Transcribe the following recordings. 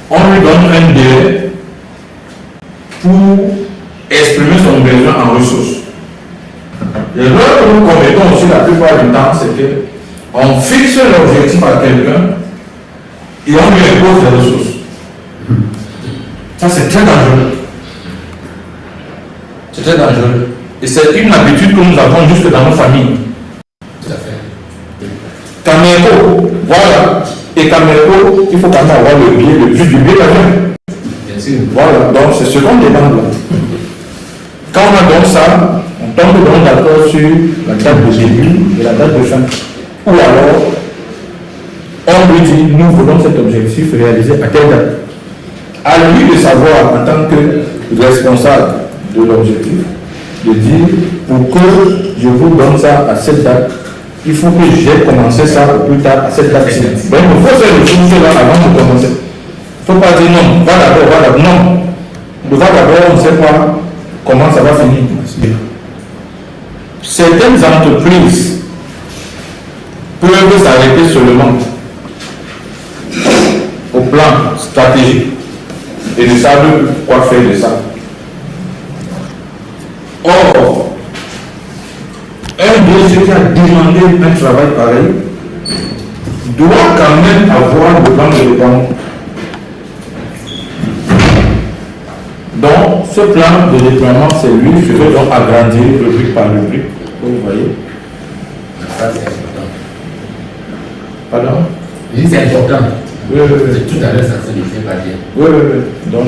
on lui donne un délai pour exprimer son besoin en ressources. L'erreur que nous commettons aussi la plupart du temps, c'est qu'on fixe l'objectif à quelqu'un et on lui impose des ressources. Ça, c'est très dangereux. C'est très dangereux. Et c'est une habitude que nous avons jusque dans nos familles. Tout à fait. Caméco, voilà. Et Caméco, il faut quand même avoir le but du billet d'avion. Bien sûr. Voilà, donc c'est ce qu'on demande là. Quand on a donc ça, on tombe donc d'accord sur la date de début et la date de fin. Ou alors, on lui dit, nous voulons cet objectif réalisé à telle date. À lui de savoir, en tant que responsable de l'objectif, de dire, pour que je vous donne ça à cette date, il faut que j'ai commencé ça au plus tard à cette date-ci. Donc, il faut faire le choses là avant de commencer. Il ne faut pas dire non, va d'abord, non. Va d'abord, on ne sait pas comment ça va finir. Certaines entreprises peuvent s'arrêter seulement au plan stratégique et ne savent quoi faire de ça. Or, un DG qui a demandé un travail pareil doit quand même avoir le plan de déploiement. Donc, ce plan de déploiement, c'est lui, je vais donc agrandir rubrique par rubrique. Vous voyez? Ça, c'est important. Pardon? Je dis c'est important. Oui. Tout à l'heure, ça se fait pas dire. Oui. Donc,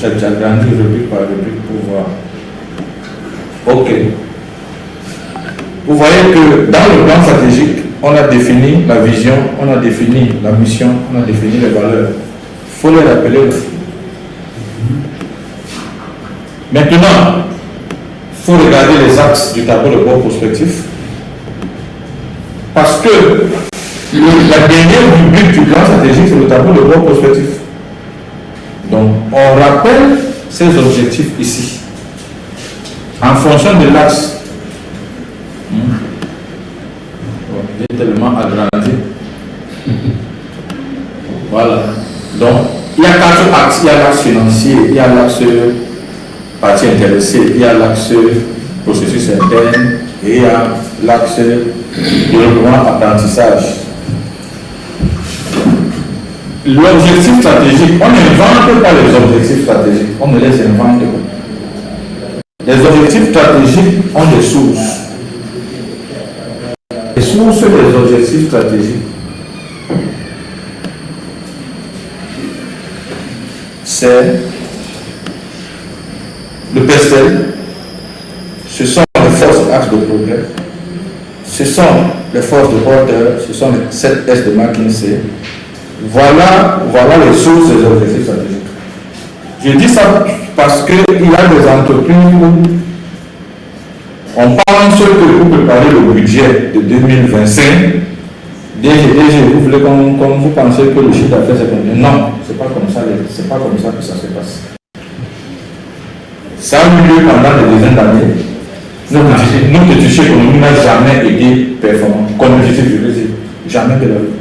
j'agrandis rubrique par rubrique pour voir. Ok. Vous voyez que dans le plan stratégique, on a défini la vision, on a défini la mission, on a défini les valeurs. Il faut les rappeler aussi. Maintenant, il faut regarder les axes du tableau de bord prospectif. Parce que la dernière rubrique du plan stratégique, c'est le tableau de bord prospectif. Donc, on rappelle ces objectifs ici. En fonction de l'axe. J'ai tellement agrandi. Voilà. Donc, il y a 4 axes. Il y a l'axe financier, il y a l'axe partie intéressée, il y a l'axe processus interne et il y a l'axe développement apprentissage. L'objectif stratégique, on n'invente pas les objectifs stratégiques, on ne les invente pas. Les objectifs stratégiques ont des sources. Les sources des objectifs stratégiques, c'est le PESTEL, ce sont les forces axes de progrès, ce sont les forces de porteur, ce sont les 7 S de McKinsey. Voilà les sources des objectifs stratégiques. Je dis ça parce qu'il y a des entreprises où on pense que pour préparer le budget de 2025, DG, vous voulez comme vous pensez que le chiffre d'affaires c'est combien? Non, c'est pas comme ça que ça se passe. Ça a eu lieu pendant des dizaines d'années. Notre fichier économique n'a jamais été performant. Comme je veux dire, jamais de la vie.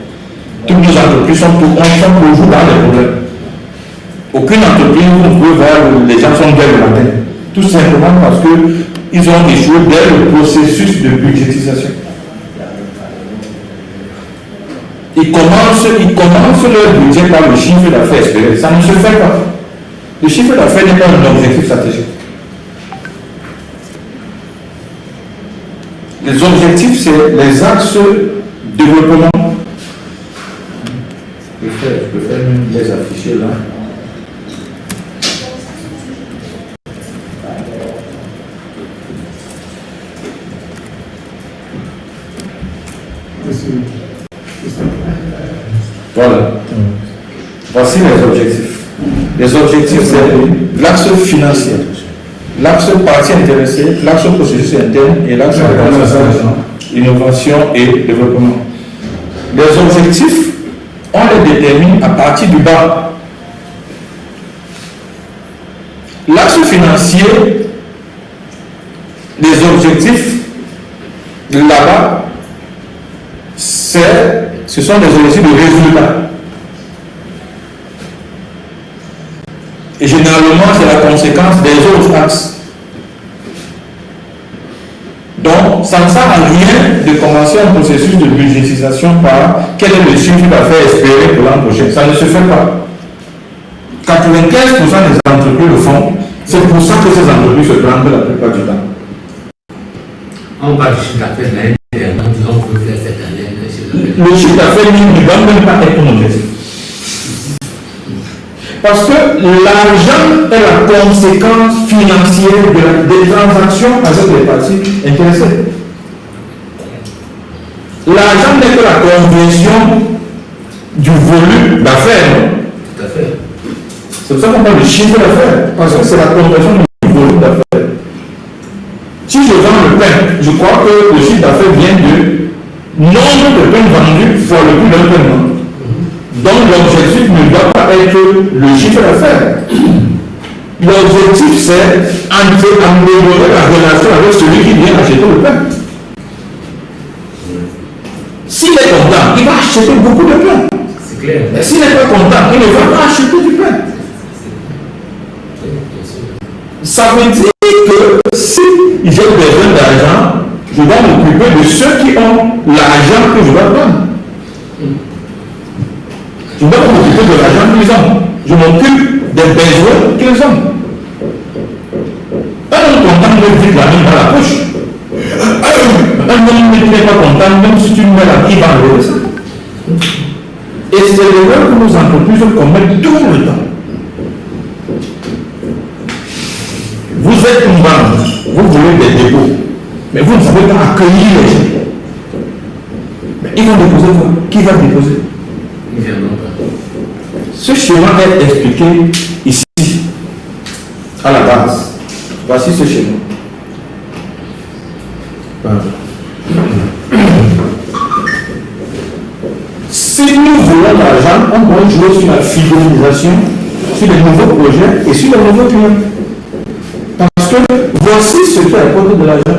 Toutes nos entreprises sont toujours dans les problèmes. Aucune entreprise où on peut voir les gens sont dès le matin. Tout simplement parce qu'ils ont échoué dès le processus de budgétisation. Ils commencent leur budget par le chiffre d'affaires espéré. Ça ne se fait pas. Le chiffre d'affaires n'est pas un objectif stratégique. Les objectifs, c'est les axes développement. Je peux faire même les afficher là. Voilà. Voici les objectifs. Les objectifs, c'est l'axe financier, l'axe partie intéressée, l'axe processus interne et l'axe innovation et développement. Les objectifs, on les détermine à partir du bas. L'axe financier, les objectifs là-bas, ce sont des objectifs de résultat. Et généralement, c'est la conséquence des autres axes. Donc, ça ne sert à rien de commencer un processus de budgétisation par quel est le chiffre d'affaires espéré pour l'an prochain. Ça ne se fait pas. 95% des entreprises le font. C'est pour ça que ces entreprises se plantent la plupart du temps. On parle du chiffre d'affaires l'année dernière, on peut faire cette année. Le chiffre d'affaires ne va même pas être un objectif. Parce que l'argent est la conséquence financière des transactions avec les parties intéressées. L'argent n'est que la conversion du volume d'affaires. Tout à fait. C'est pour ça qu'on parle de chiffre d'affaires, parce que c'est la conversion du volume d'affaires. Si je vends le pain, je crois que le chiffre d'affaires vient du nombre de pains vendus fois le prix d'un pain. Donc l'objectif ne doit pas être le chiffre d'affaires. L'objectif c'est améliorer la relation avec celui qui vient acheter le pain. S'il est content, il va acheter beaucoup de pain. C'est clair. Mais s'il n'est pas content, il ne va pas acheter du pain. Ça veut dire que si j'ai besoin d'argent, je dois m'occuper de ceux qui ont l'argent que je dois prendre. Je ne dois pas m'occuper de l'argent qu'ils ont. Je m'occupe des besoins qu'ils ont. Un homme content me dit la main dans la poche. Un homme qui n'est pas content, même si tu me mets la main, il va enlever ça. Et c'est l'erreur que nos entreprises commettent tout le temps. Vous êtes une banque, vous voulez des dépôts, mais vous ne savez pas accueillir les gens. Mais ils vont déposer quoi? Qui va déposer? Ils ne viendront pas. Ce schéma est expliqué ici, à la base. Voici ce schéma. Voilà. Si nous voulons l'argent, on doit jouer sur la fidélisation, sur les nouveaux projets et sur les nouveaux clients. Parce que voici ce qui apporte de l'argent.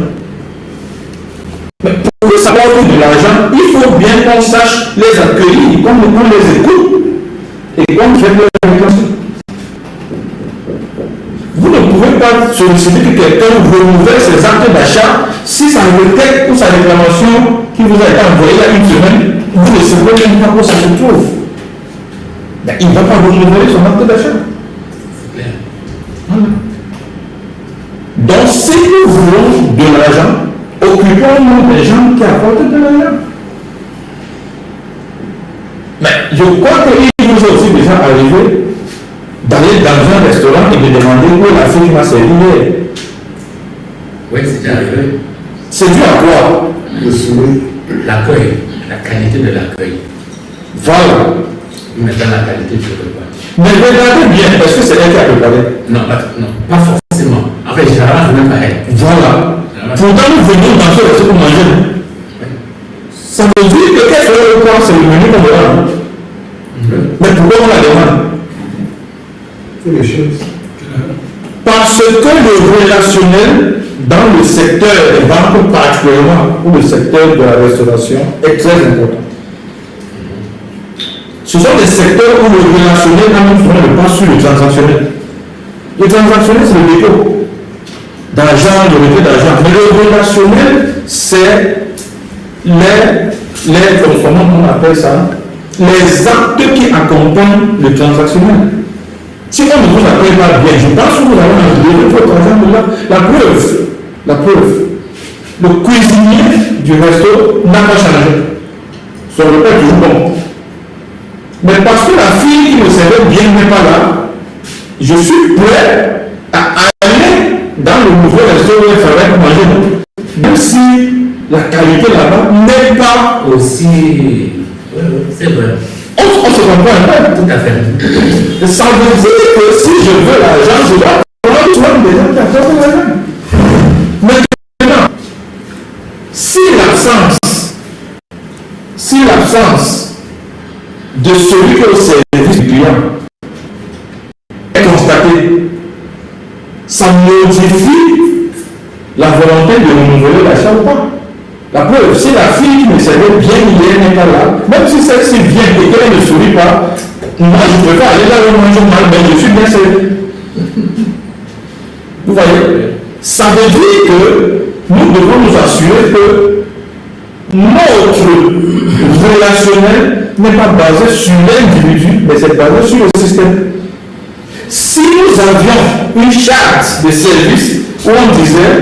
Mais pour savoir de l'argent, il faut bien qu'on sache les accueillir, qu'on les écoute et qu'on fait leur réclamation. Vous ne pouvez pas solliciter que quelqu'un renouvelle ses actes d'achat si sa requête ou sa réclamation qui vous a été envoyée il y a une semaine, vous ne savez même pas où ça se trouve. Mais il ne va pas renouveler son acte d'achat. C'est clair. Voilà. Donc, si nous voulons de l'argent, occupons-nous des gens qui apportent de l'argent. Mais je crois qu'il nous est aussi déjà arrivé d'aller dans un restaurant et de demander où la fille m'a servi hier. Oui, c'est déjà arrivé. C'est dû à quoi? Le sourire. L'accueil, la qualité de l'accueil. Voilà. Maintenant, la qualité du repas. Mais regardez bien, est-ce que c'est elle qui a préparé? Non, pas forcément. En fait, généralement, c'est même pas elle. Voilà. Pourtant, nous venons dans ce restaurant pour manger. Ça veut dire que qu'est-ce que le repas, c'est le menu qu'on demande. Mais pourquoi on la demande? C'est les choses. Parce que le relationnel dans le secteur des banques particulièrement ou le secteur de la restauration est très important. Ce sont des secteurs où le relationnel a même souvent le pas sur le transactionnel. Le transactionnel, c'est le dépôt d'argent, le retrait d'argent. Mais le relationnel, c'est comment on appelle ça, les actes qui accompagnent le transactionnel. Si on ne vous accueille pas bien, je pense que vous allez enlever votre argent de là. La preuve, le cuisinier du resto n'a pas changé. Son repas est toujours bon. Mais parce que la fille qui me servait bien n'est pas là, je suis prêt à aller dans le nouveau resto où elle ferait pour manger. Même si la qualité là-bas n'est pas Aussi, oui, c'est vrai. On se comprend un peu. Tout à fait. Ça veut dire que si je veux l'argent, je dois prendre soin des gens qui apportent l'argent. Maintenant, si l'absence de celui qui est au service du client est constatée, ça modifie la volonté de renouveler l'achat ou pas. La preuve, si la fille qui me servait bien hier n'est pas là, même si celle-ci vient et qu'elle ne sourit pas, moi je préfère aller là où manger mal, mais je suis bien servi. voyez? Ça veut dire que nous devons nous assurer que notre relationnel n'est pas basé sur l'individu, mais c'est basé sur le système. Si nous avions une charte de service où on disait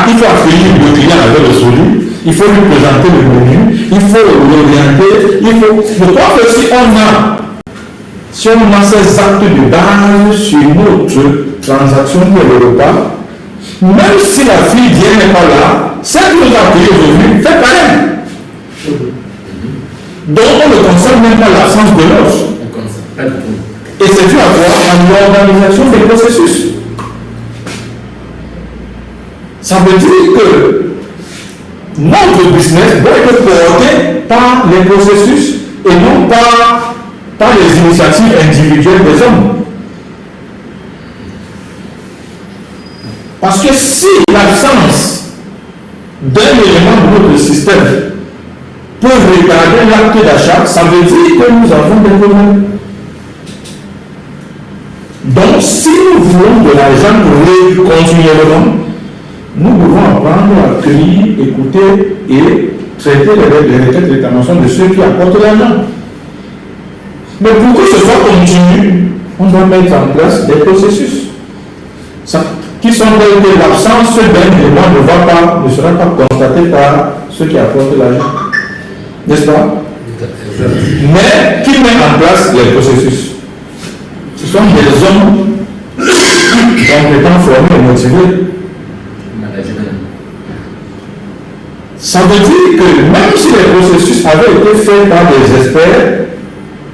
il faut accueillir le client avec le sourire, il faut lui présenter le menu, il faut l'orienter, je crois que si on a ces actes de base sur notre transaction pour le repas, même si la fille vient n'est pas là, celle qui nous a payé aujourd'hui fait pareil. Donc on ne concerne même pas l'absence de l'autre. Et c'est dû à quoi? À l'organisation des processus. Ça veut dire que notre business doit être porté par les processus et non par les initiatives individuelles des hommes. Parce que si l'absence d'un élément de notre système peut retarder l'acte d'achat, ça veut dire que nous avons des problèmes. Donc, si nous voulons de l'argent continuellement, nous devons apprendre à accueillir, écouter et traiter les requêtes de réclamation de ceux qui apportent l'argent. Mais pour que ce soit continu, on doit mettre en place des processus qui sont tels que l'absence d'un élément ne sera pas constatée par ceux qui apportent l'argent. N'est-ce pas? Mais qui met en place les processus? Ce sont des hommes compétents, formés et motivés. Ça veut dire que même si les processus avaient été faits par des experts,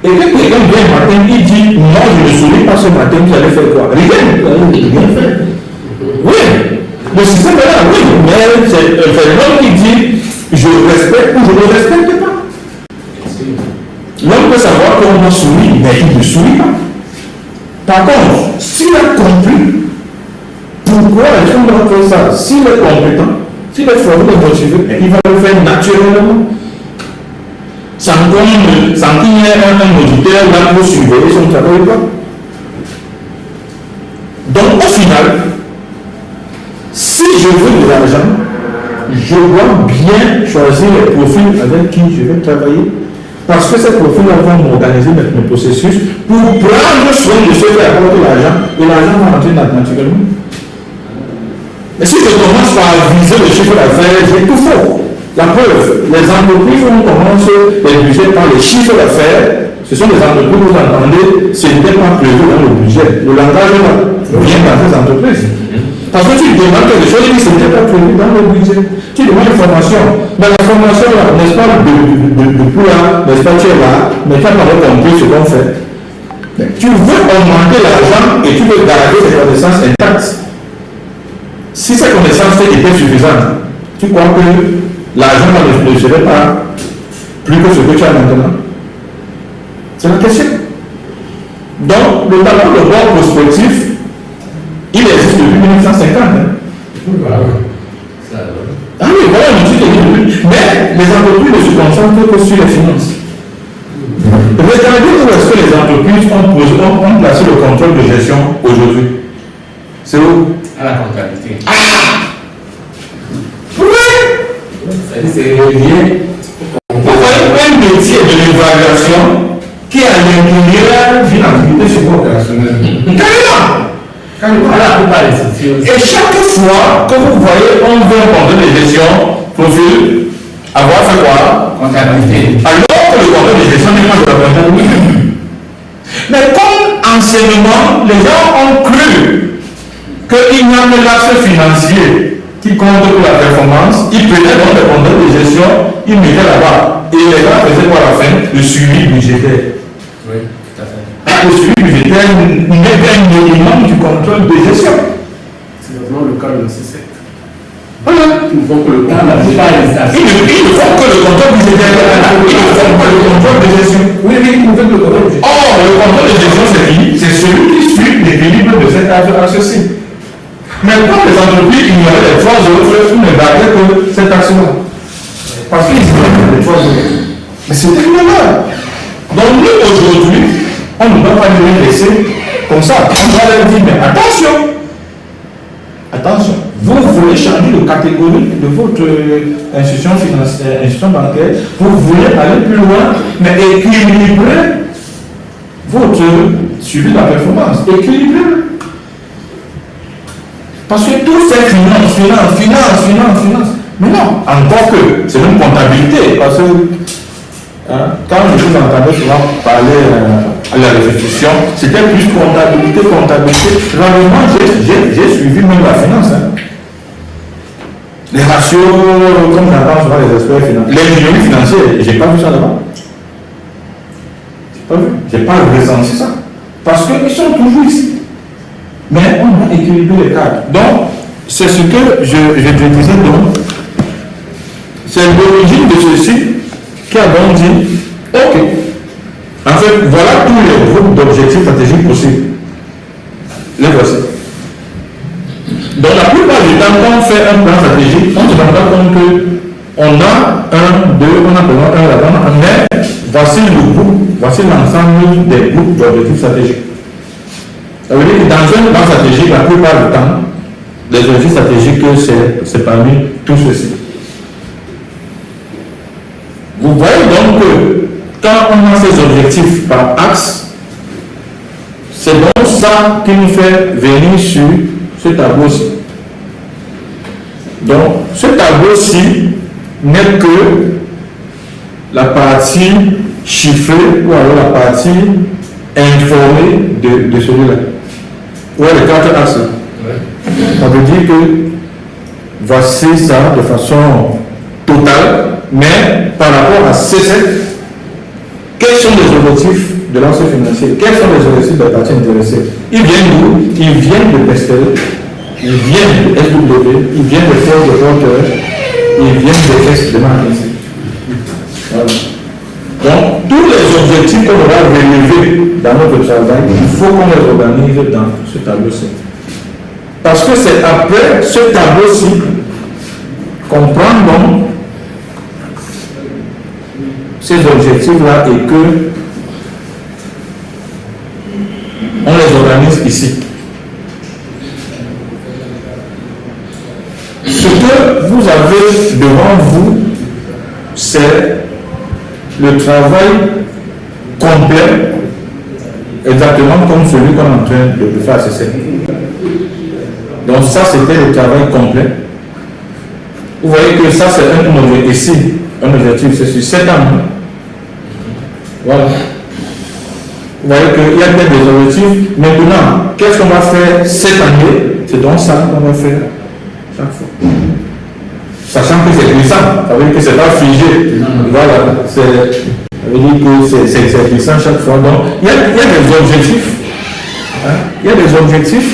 et que quelqu'un vient un matin, il dit non, je ne souris pas ce matin, vous allez faire quoi? Rien fait. Oui, le système est là, oui, mais c'est l'homme qui dit je respecte ou je ne respecte pas. L'homme peut savoir qu'on a souri, mais il ne sourit pas. Par contre, s'il a compris pourquoi est-ce qu'on doit faire ça, s'il est compétent, s'il est formé et motivé, il va le faire naturellement. Sans qu'il y ait un auditeur là pour surveiller son travail ou pas. Donc au final, si je veux de l'argent, je dois bien choisir les profils avec qui je vais travailler. Parce que ces profils-là vont m'organiser mes processus pour prendre soin de ceux qui apportent l'argent, et l'argent va rentrer naturellement. Mais si je commence par viser le chiffre d'affaires, j'ai tout faux. La preuve, les entreprises où on commence les budgets par les chiffres d'affaires, ce sont des entreprises où vous entendez, ce n'était pas prévu dans le budget. Le langage vient dans ces entreprises. Parce que tu demandes quelque chose qui n'était pas prévu dans le budget. Tu demandes une formation. Mais la formation, là, n'est-ce pas, depuis là, n'est-ce pas, tu es là, mais tu n'as pas compris ce qu'on fait. Mais tu veux augmenter l'argent et tu veux garder tes connaissances intactes. Si ces connaissances étaient suffisantes, tu crois que l'argent ne serait pas plus que ce que tu as maintenant? C'est la question. Donc, le tableau de bord prospectif, il existe depuis 1950. Ah oui, voilà un outil qui existe. Mais les entreprises ne se concentrent que sur les finances. Regardez où est-ce que les entreprises ont placé le contrôle de gestion aujourd'hui. C'est où? À la comptabilité. Oui! C'est lié. Vous voyez un métier de l'évaluation qui est à l'intérieur d'une activité opérationnelle. Carrément! Et chaque fois que vous voyez un bon contrôle de gestion, profil, avoir fait quoi? Comptabilité. Alors que le contrôle de gestion n'est pas de la comptabilité. Mais comme enseignement, les gens ont cru qu'il n'y a que l'axe financier qui compte pour la performance, ils prenaient donc le contrôle de gestion, ils mettaient là-bas. Et les gens faisaient quoi à la fin? Le suivi budgétaire. Oui, tout à fait. Le suivi budgétaire n'est qu'un élément du contrôle de gestion. C'est vraiment le cas de la C7. Voilà. Ils ne font que le Dans la plupart des stations. Ils ne font que le contrôle budgétaire. Ils ne font que le contrôle de gestion. Oui, mais ils ne font que le contrôle budgétaire. Or, le contrôle de gestion, c'est qui? C'est celui qui suit l'équilibre de cet axe-ci. Maintenant, les entreprises ignoraient les trois autres, ils ne gardaient que cet axe-là. Parce qu'ils ignoraient les trois autres. Mais c'était une erreur. Donc, nous, aujourd'hui, on ne doit pas les laisser comme ça. On doit leur dire, mais attention, Attention, vous voulez changer de catégorie de votre institution financière, institution bancaire, vous voulez aller plus loin, mais équilibrer votre suivi de la performance. Équilibrer. Parce que tout c'est finance. Mais non, encore que c'est une comptabilité. Parce que quand je vous entendais souvent parler à la restitution, c'était plus comptabilité. Rarement, j'ai suivi même la finance. Les ratios, comme on entend souvent les experts financiers, l'ingénierie financière, je n'ai pas vu ça là-bas. Je n'ai pas ressenti ça. Parce qu'ils sont toujours ici. Mais on a équilibré les cadres. Donc, c'est ce que je te disais donc. C'est l'origine de ceci qui a donc dit, ok, en fait, voilà tous les groupes d'objectifs stratégiques possibles. Les voici. Donc la plupart du temps, quand on fait un plan stratégique, on se rend compte qu'on a un, deux, on a besoin d'un là-dedans, mais voici le groupe, voici l'ensemble des groupes d'objectifs stratégiques. Ça veut dire que dans un plan stratégique, la plupart du temps, les objectifs stratégiques, c'est parmi tout ceci. Vous voyez donc que quand on a ces objectifs par axe, c'est donc ça qui nous fait venir sur ce tableau-ci. Donc, ce tableau-ci n'est que la partie chiffrée ou alors la partie informée de celui-là. Ou les quatre axes. Ça veut dire que voici ça de façon totale. Mais par rapport à C7, quels sont les objectifs de l'ancien financier? Quels sont les objectifs des parties intéressées? Ils viennent d'où? Ils viennent de Pestel, ils viennent de SW, ils viennent de Force de Porteur, ils viennent de Est de Marquis. Voilà. Donc, tous les objectifs qu'on va relever dans notre travail, il faut qu'on les organise dans ce tableau-ci. Parce que c'est après ce tableau-ci qu'on prend donc ces objectifs-là et que on les organise ici. Ce que vous avez devant vous, c'est le travail complet, exactement comme celui qu'on est en train de faire à CC. Donc ça, c'était le travail complet. Vous voyez que ça, c'est un objectif ici. Un objectif, c'est sur 7 ans. Voilà. Vous voyez qu'il y a peut-être des objectifs. Maintenant, qu'est-ce qu'on va faire cette année? C'est donc ça qu'on va faire chaque fois. Sachant que c'est glissant, ça veut dire que ce n'est pas figé. Voilà. Ça veut dire que c'est glissant chaque fois. Donc, il y a des objectifs. Il y a des objectifs.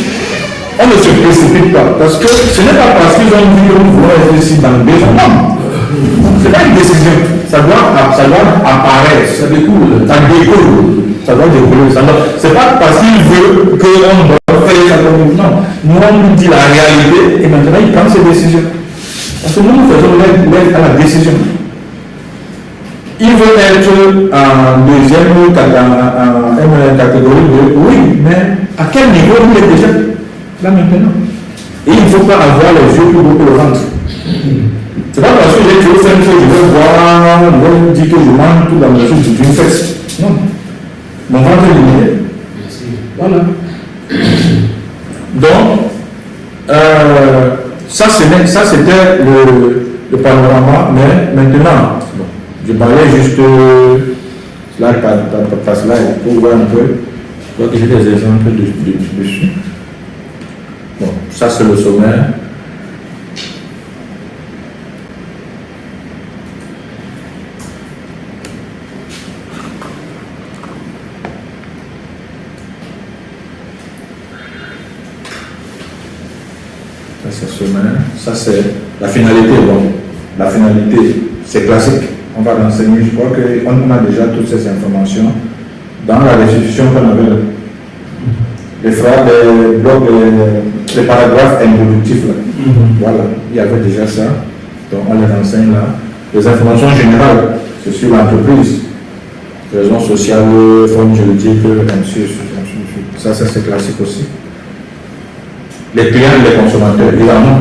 On ne se précipite pas. Parce que ce n'est pas parce qu'ils ont dit que nous voulons être ici dans le besoin. Non. Ce n'est pas une décision. Ça doit apparaître. Ça découle. Ça découle. Ça doit découler. Ce n'est pas parce qu'il veut qu'on doit faire ça. Non. Nous, on lui dit la réalité et maintenant il prend ses décisions. Parce que nous faisons l'aide à la décision. Il veut être en deuxième catégorie de oui, mais à quel niveau il est déjà là maintenant? Et il ne faut pas avoir les yeux plus gros que le ventre. C'est pas parce que j'ai tué 5 fois, je vais voir, je vais dire que je mange tout dans le soupe d'une fesse. Non. Mon ventre est limité. Voilà. Donc, ça c'était le panorama, mais maintenant, bon, je parlais juste slide par slide pour voir un peu. Je vois que j'ai des exemples dessus. Bon, ça c'est le sommaire. Ça c'est sommaire. Ça c'est la finalité. Bon, la finalité, c'est classique. On va l'enseigner. Je crois qu'on a déjà toutes ces informations dans la restitution qu'on avait là. Les phrases, les blocs, les paragraphes introductifs là. Voilà, il y avait déjà ça. Donc on les enseigne là. Les informations générales, c'est sur l'entreprise, raisons sociales, forme juridique, ainsi de suite. Ça c'est classique aussi. les clients et les consommateurs, évidemment.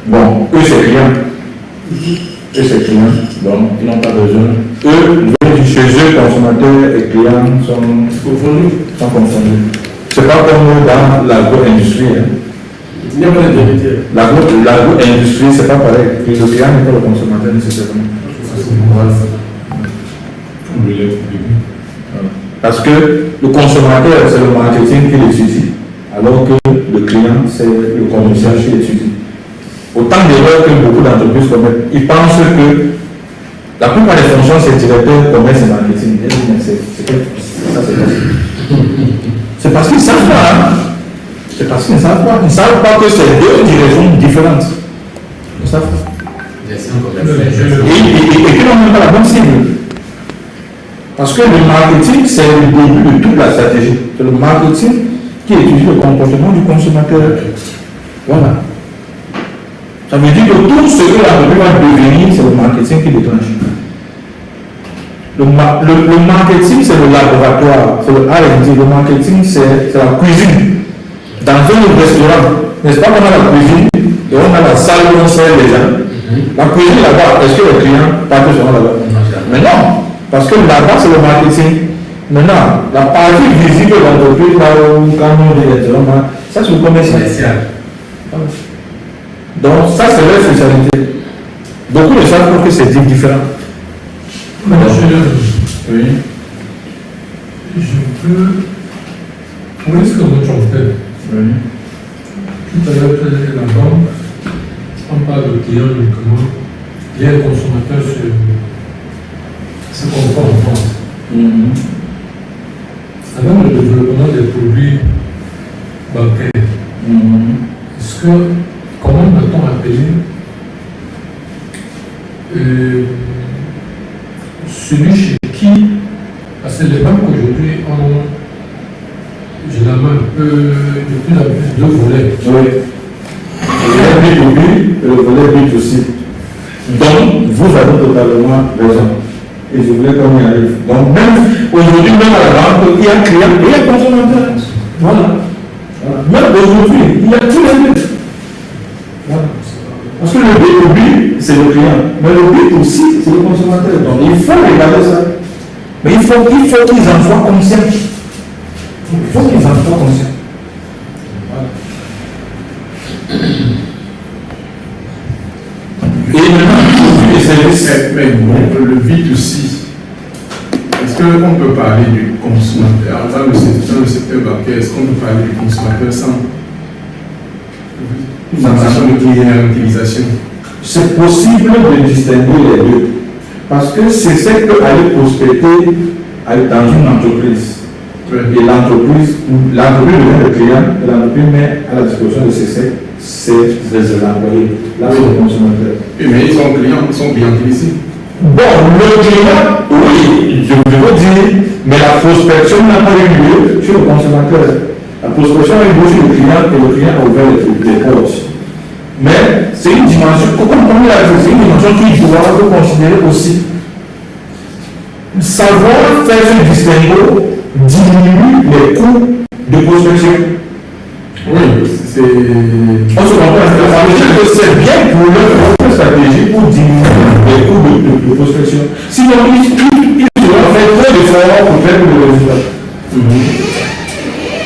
Bon, eux, c'est clients. Eux, c'est clients, donc ils n'ont pas besoin. Eux, chez eux, consommateurs et clients sont confondus. C'est pas comme dans l'agro-industrie. Hein. Il n'y a pas d'intermédiaire. L'agro-industrie, c'est pas pareil. Le client n'est pas le consommateur nécessairement. Parce que le consommateur, c'est le marketing qui l'étudie, alors que le client, c'est le commercial qui l'étudie. Autant d'erreurs que beaucoup d'entreprises commettent. Ils pensent que la plupart des fonctions, c'est directeur, commerce et marketing. C'est parce qu'ils ne savent pas. Hein? C'est parce qu'ils ne savent pas. Ils ne savent pas que c'est deux directions différentes. Ils ne savent pas. Et puis, on n'a pas la bonne cible. Parce que le marketing, c'est le début de toute la stratégie. C'est le marketing qui étudie le comportement du consommateur. Voilà. Ça veut dire que tout ce que l'entreprise va devenir, c'est le marketing qui déclenche. Le marketing, c'est le laboratoire, c'est le R&D. Le marketing, c'est la cuisine. Dans un restaurant, n'est-ce pas qu'on a la cuisine et on a la salle où on sert les gens. La cuisine là-bas, est-ce que les clients partent sur là-bas? Mais non, parce que là-bas, c'est le marketing. Maintenant, la partie visible de l'entreprise, là où quand on est restaurant, ça c'est le commercial. Donc, ça c'est leur spécialité. Beaucoup ne savent pas que c'est différent. Oui. Je peux. Où est-ce que vous trompez? Oui. Tout à l'heure, tu as dit que la banque, on parle de clients uniquement. Il y a un consommateur se confond en France. Avec le développement des produits bancaires, est-ce que, comment peut-on appeler celui chez qui, parce que les banques aujourd'hui ont généralement de plus en plus deux volets. Oui. Le volet B2B et le volet B2C. Donc, vous avez totalement raison. Et je voulais qu'on y arrive. Donc, même aujourd'hui, même à la banque, il y a client et il y a consommateur. Voilà. Même aujourd'hui, il y a tous les deux. Voilà. Parce que le B2B, c'est le client. Mais le B2C, c'est le consommateur. Donc, il faut regarder ça. Mais il faut qu'ils en soient conscients. Il faut qu'ils en soient conscients. Voilà. Et maintenant, les services. Mais le B2C, est-ce qu'on peut parler du consommateur dans le secteur bancaire? Est-ce qu'on peut parler du consommateur sans l'utilisation? C'est possible de distinguer les deux. Parce que c'est ce que aller prospecter dans une entreprise. Et l'entreprise devient le client et l'entreprise met à la disposition de ses employés. Là, c'est le consommateur. Mais ils sont clients, ils sont clientélisés. Bon, le client, oui, je veux dire, mais la prospection n'a pas eu lieu sur le consommateur. La prospection a eu lieu sur le client et le client a ouvert les portes. Mais c'est une dimension, comme on l'a dit, c'est une dimension qu'il doit considérer aussi. Savoir faire ce distinguo diminue les coûts de prospection. Oui, c'est. On se comprend, c'est bien pour leur stratégie pour diminuer les coûts de prospection. Sinon, ils doivent faire trop d'efforts pour faire le résultat.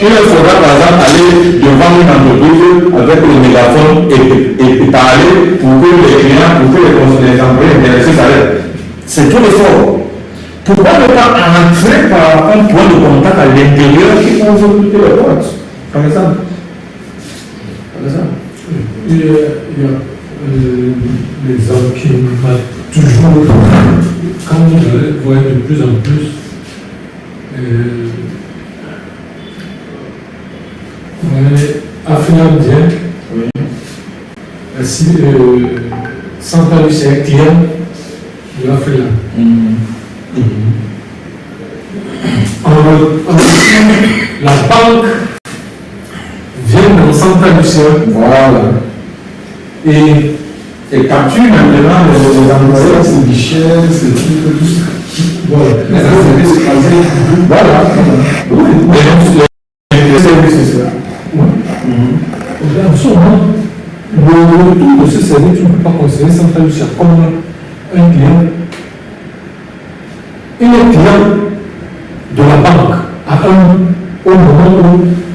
Il faudra par exemple aller devant une entreprise avec le mégaphone et parler pour que les clients, pour que les employés intéressés s'arrêtent. C'est trop d'efforts. Pourquoi ne pas entrer par un point de contact à l'intérieur qui ouvre toutes les portes, par exemple? Il y a l'exemple qui m'a toujours, quand vous voyez de plus en plus, Afrilandien, Central c'est client de Afriland. La banque vient dans Central Lucien. Voilà. Et capture maintenant les employés, c'est guichet, c'est tout ça. Voilà. Voilà. Les services, c'est ça. En ce moment, le retour de ce service, tu ne peux pas considérer Centrale du Chien comme un client. Il est client de la banque au moment où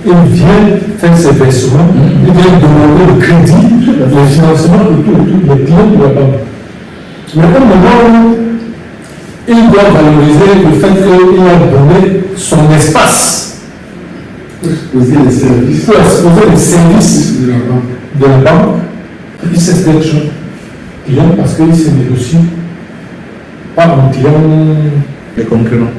il vient faire ses versements, il vient demander le crédit, le financement et tout, il est client de la banque. Mais au moment où il doit valoriser le fait qu'il a donné son espace pour exposer les services. Pour exposer les services de la banque, il cesse d'être client parce qu'il se négocie pas en client. Les concurrents.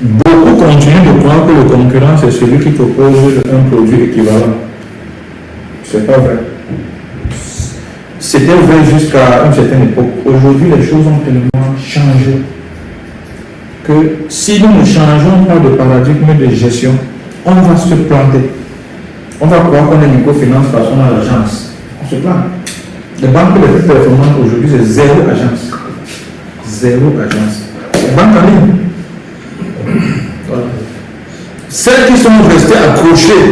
Beaucoup continuent de croire que le concurrent, c'est celui qui propose un produit équivalent. C'est pas vrai. C'était vrai jusqu'à une certaine époque. Aujourd'hui, les choses ont tellement changé que si nous ne changeons pas de paradigme de gestion, on va se planter. On va croire qu'on est microfinance parce qu'on a l'agence. On se plante. Les banques les plus performantes aujourd'hui, c'est zéro agence. Zéro agence. Les banques en ligne. Voilà. Celles qui sont restées accrochées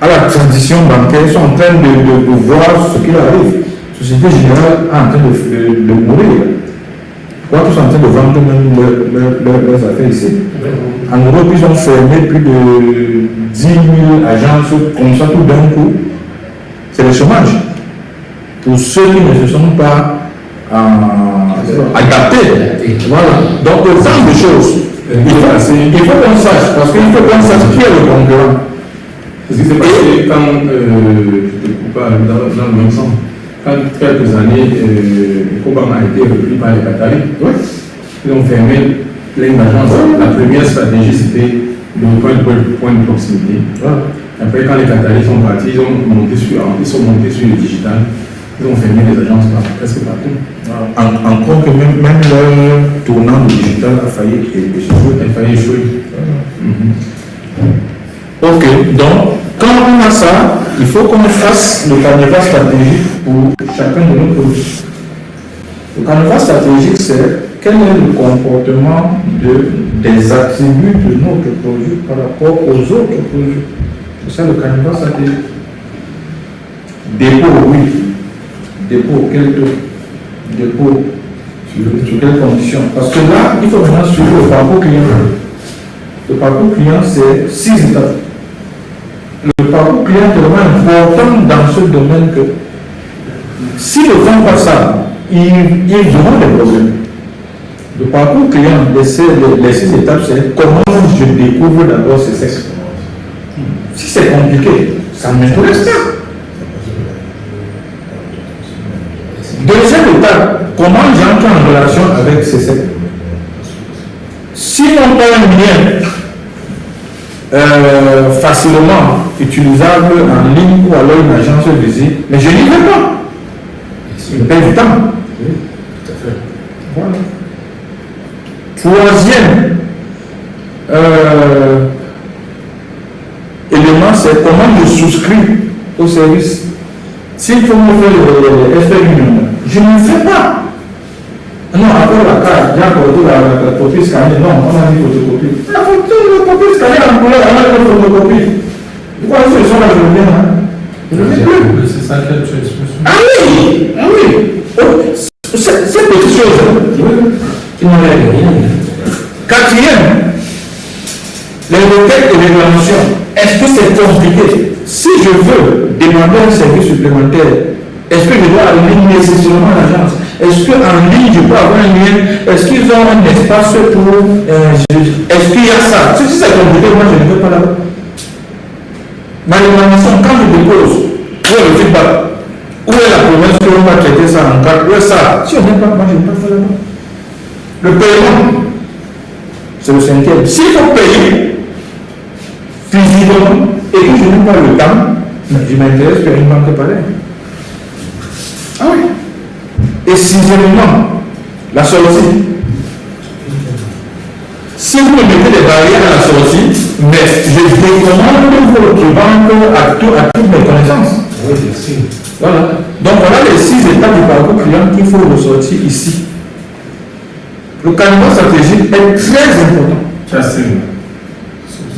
à la transition bancaire sont en train de voir ce qui leur arrive. Société Générale est en train de mourir. Pourquoi tous sont en train de vendre même leurs affaires ici? En Europe, ils ont fermé plus de 10 000 agences comme ça tout d'un coup. C'est le chômage. Pour ceux qui ne se sont pas adaptés. Voilà. Donc, autant de choses. Il faut qu'on sache, parce qu'il faut qu'on sache qui est le concurrent. C'est ce qui s'est passé quand, je te coupe pas dans le même sens, quand quelques années, Ecobank a été repris par les Qataris. Oui. Ils ont fermé plein d'agences. La première stratégie, c'était le point de proximité. Voilà. Après, quand les Qataris sont partis, ils sont montés sur le digital. Ils ont fermé les agences presque partout. Encore que même le tournant du digital a failli échouer. Ok, donc quand on a ça, il faut qu'on fasse le canevas stratégique pour chacun de nos produits. Le canevas stratégique, c'est quel est le comportement des attributs de notre produit par rapport aux autres produits. C'est ça le canevas stratégique. Dépôt, oui. Dépôt, quel taux? Dépôt, sur quelles conditions? Parce que là, il faut maintenant suivre le parcours client. Le parcours client, c'est 6 étapes. Le parcours client est vraiment important dans ce domaine que si le temps passe ça, ils auront des problèmes. Le parcours client, les 6 étapes, c'est comment je découvre d'abord ces sexes. Si c'est compliqué, ça ne m'intéresse pas. Deuxième étape, comment j'entre en relation avec ces sectes. Si on a un lien facilement utilisable en ligne ou alors une agence visite, mais je n'y vais pas. Il me paye du temps. Oui, tout à fait. Voilà. Troisième élément, c'est comment je souscris au service. S'il faut me faire le FR1, je ne le fais pas. Non, après la carte, j'ai apporté la copie scannée. Non, on a dit photocopie. La photocopie scannée en couleur, on a dit photocopie. Pourquoi ils sont là, je reviens là? Je ne le fais plus. C'est ça que tu expliques. Ah oui, ah oui. Oh, c'est quelque chose. Tu n'enlèves rien. Quatrième, les requêtes de régulation. Est-ce que c'est compliqué? Si je veux demander un service supplémentaire, est-ce que je dois aller nécessairement à l'agence? Est-ce qu'en ligne, je peux avoir un lien? Est-ce qu'ils ont un espace pour... est-ce qu'il y a ça? Si c'est compliqué, moi je ne veux pas là-bas. Ma réclamation, quand je dépose, où est le feedback? Où est la promesse qu'on va traiter ça en cas? Où est ça? Si on n'est pas, moi je ne veux pas faire là-bas. Le paiement, c'est le cinquième. S'il faut payer physiquement et que je n'ai pas le temps, je m'intéresse qu'à une banque pareille. Ah oui. Et sixièmement, la sortie. Si vous me mettez des barrières à la sortie, mais je décommande votre banque à toutes mes connaissances. Oui, merci. Voilà. Donc voilà les 6 étapes du parcours client qu'il faut ressortir ici. Le canevas stratégique est très important. Ça, c'est...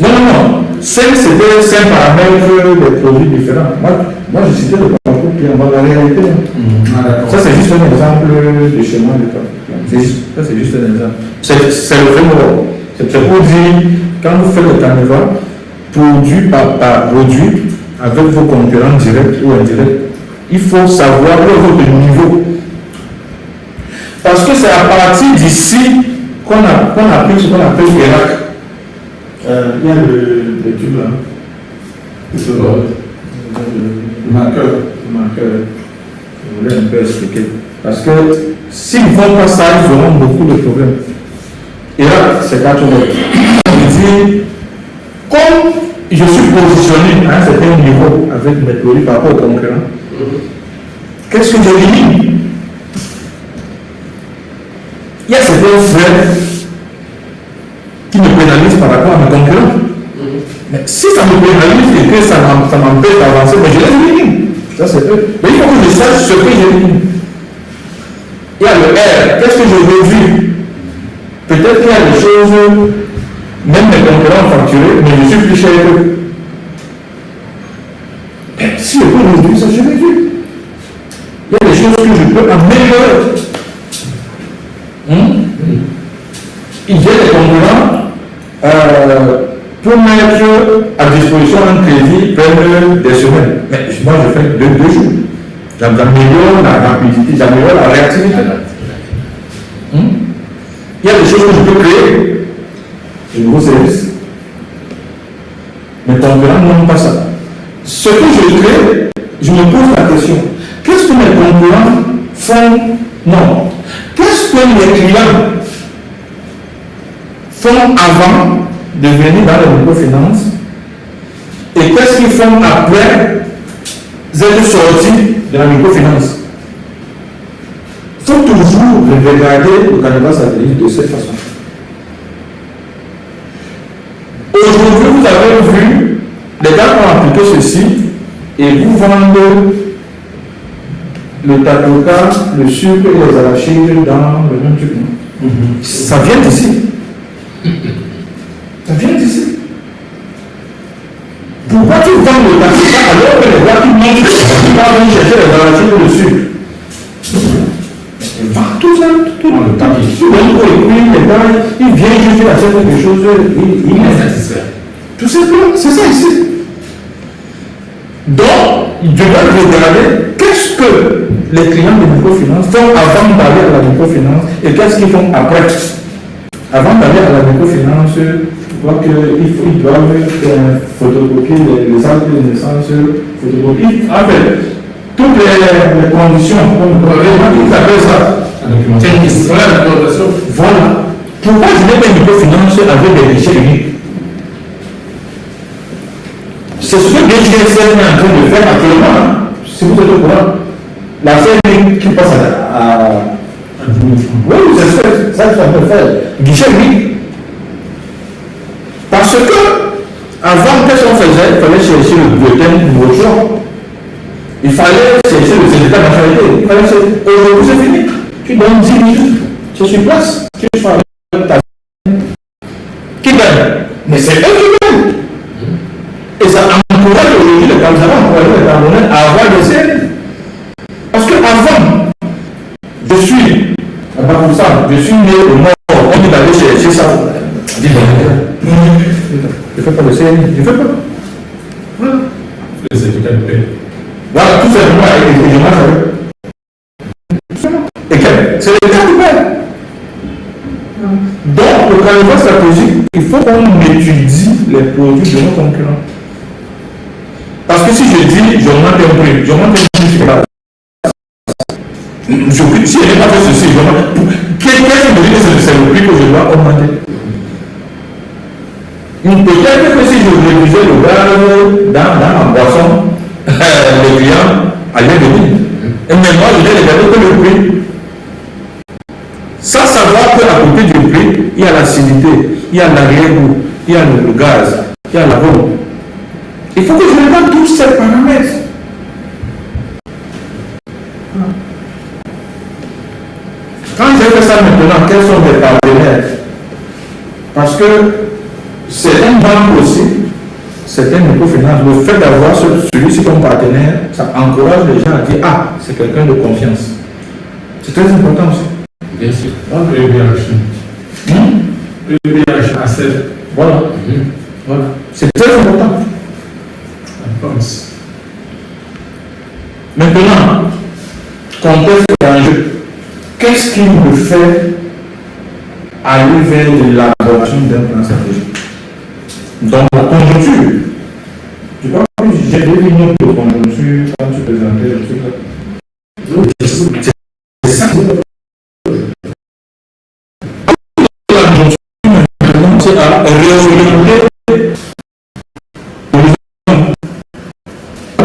Non. 5, c'était 5 paramètres des produits différents. Moi j'ai cité le parcours client dans la réalité. Ça, c'est juste un exemple de schéma de parcours client. Ça, c'est juste un exemple. C'est le framework. C'est pour dire, quand vous faites le carnaval, produit par produit, avec vos concurrents directs ou indirects, il faut savoir quel est votre niveau. Parce que c'est à partir d'ici qu'on applique ce qu'on appelle ERAC. Il y a le tube là. Le marqueur. Je voulais un peu expliquer. Parce que s'ils ne font pas ça, ils auront beaucoup de problèmes. ERAC, c'est 4 lettres. Je dis, comme je suis positionné à un certain niveau avec mes produits par rapport aux concurrents, qu'est-ce que j'élimine? Il y a certains frais qui me pénalisent par rapport à mes concurrents. Mais si ça me pénalise et que ça m'empêche d'avancer, mais je les élimine. Ça c'est eux. Mais il faut que je sache ce que j'élimine. Il y a le R. Qu'est-ce que je réduis? Peut-être qu'il y a des choses, même mes concurrents facturés, mais je suis plus cher qu'eux. Mais si je peux réduire ça, je réduis. Il y a des choses que je peux améliorer. Il y a des concurrents pour mettre à disposition un crédit prennent des semaines. Mais moi je fais 2 jours. J'améliore la rapidité, j'améliore la réactivité. Il y a des choses que je peux créer, de nouveaux services. Mes concurrents n'ont pas ça. Ce que je crée, je me pose la question, qu'est-ce que mes concurrents font? Non. Qu'est-ce que les clients font avant de venir dans la microfinance et qu'est-ce qu'ils font après être sortis de la microfinance? Il faut toujours regarder le carnaval satellite de cette façon. Aujourd'hui, vous avez vu les gars qui ont appliqué ceci et vous vendent le tatoka, le sucre et les arachides dans le même truc. Ça vient d'ici. Ça vient d'ici. Pourquoi tu vends le tatoka alors que les gars qui mangent, qui vont venir chercher les arachides et le sucre? Ils vendent tout ça, tout dans le tapis. Et puis les gars, ils viennent juste acheter quelque chose, ils sont satisfaits. Tout simplement, c'est ça ici. Donc, je dois regarder qu'est-ce que les clients de microfinance font avant d'aller à la microfinance et qu'est-ce qu'ils font après. Avant d'aller à la microfinance, je vois qu'ils doivent photocopier les actes de naissance, photocopier. En fait, toutes les conditions, ils appellent ça. C'est une histoire de documentation. Voilà. Pourquoi je n'ai pas une microfinance avec des guichets uniques? C'est ce que DGSN est en train de faire actuellement. Si vous êtes au courant, la CNI qui passe à oui, c'est ça que ça peut faire. Guichet unique. Parce que, avant, qu'est-ce qu'on faisait? Il fallait chercher le bulletin de voiture. Il fallait chercher le syndicat de nationalité. Aujourd'hui, c'est fini. Tu donnes 10 minutes. Tu es sur place. Tu fais ta qui gagne? Mais c'est eux qui gagnent. Et ça encourage aujourd'hui les Camerounais à avoir des CNI. Parce qu'avant, je suis né au nord, on est allé chercher ça. Je ne fais pas de CNI, je ne fais pas. Voilà. Les certificats de paix. Voilà, tout simplement avec les éléments avec. Et c'est le cas de paix. Donc, le carnaval stratégique, il faut qu'on étudie les produits de nos concurrents. Parce que si je dis, j'augmente un prix, si je n'ai pas fait ceci, qu'est-ce que me dit que c'est le prix que je dois augmenter? Peut-être que si je réduisais le gaz dans ma boisson, les clients allaient venir. Et maintenant, je vais regarder que le prix. Sans savoir qu'à côté du prix, il y a l'acidité, il y a l'arrière-goût, il y a le gaz, il y a l'arôme. Il faut que je regarde tous ces paramètres. Quand j'ai fait ça maintenant, quels sont mes partenaires? Parce que c'est un banque aussi certaines microfinances, le fait d'avoir celui-ci comme partenaire, ça encourage les gens à dire ah, c'est quelqu'un de confiance. C'est très important aussi. Bien sûr. EBH A7. Voilà. Voilà. C'est très important. Je pense. Maintenant, contexte et enjeu. Qu'est-ce qui me fait aller vers l'élaboration d'un plan stratégique? Donc, la conjoncture. Je crois que j'ai deviné de conjoncture quand tu présentais le truc là. C'est ça. La conjoncture, maintenant, c'est à réorienter.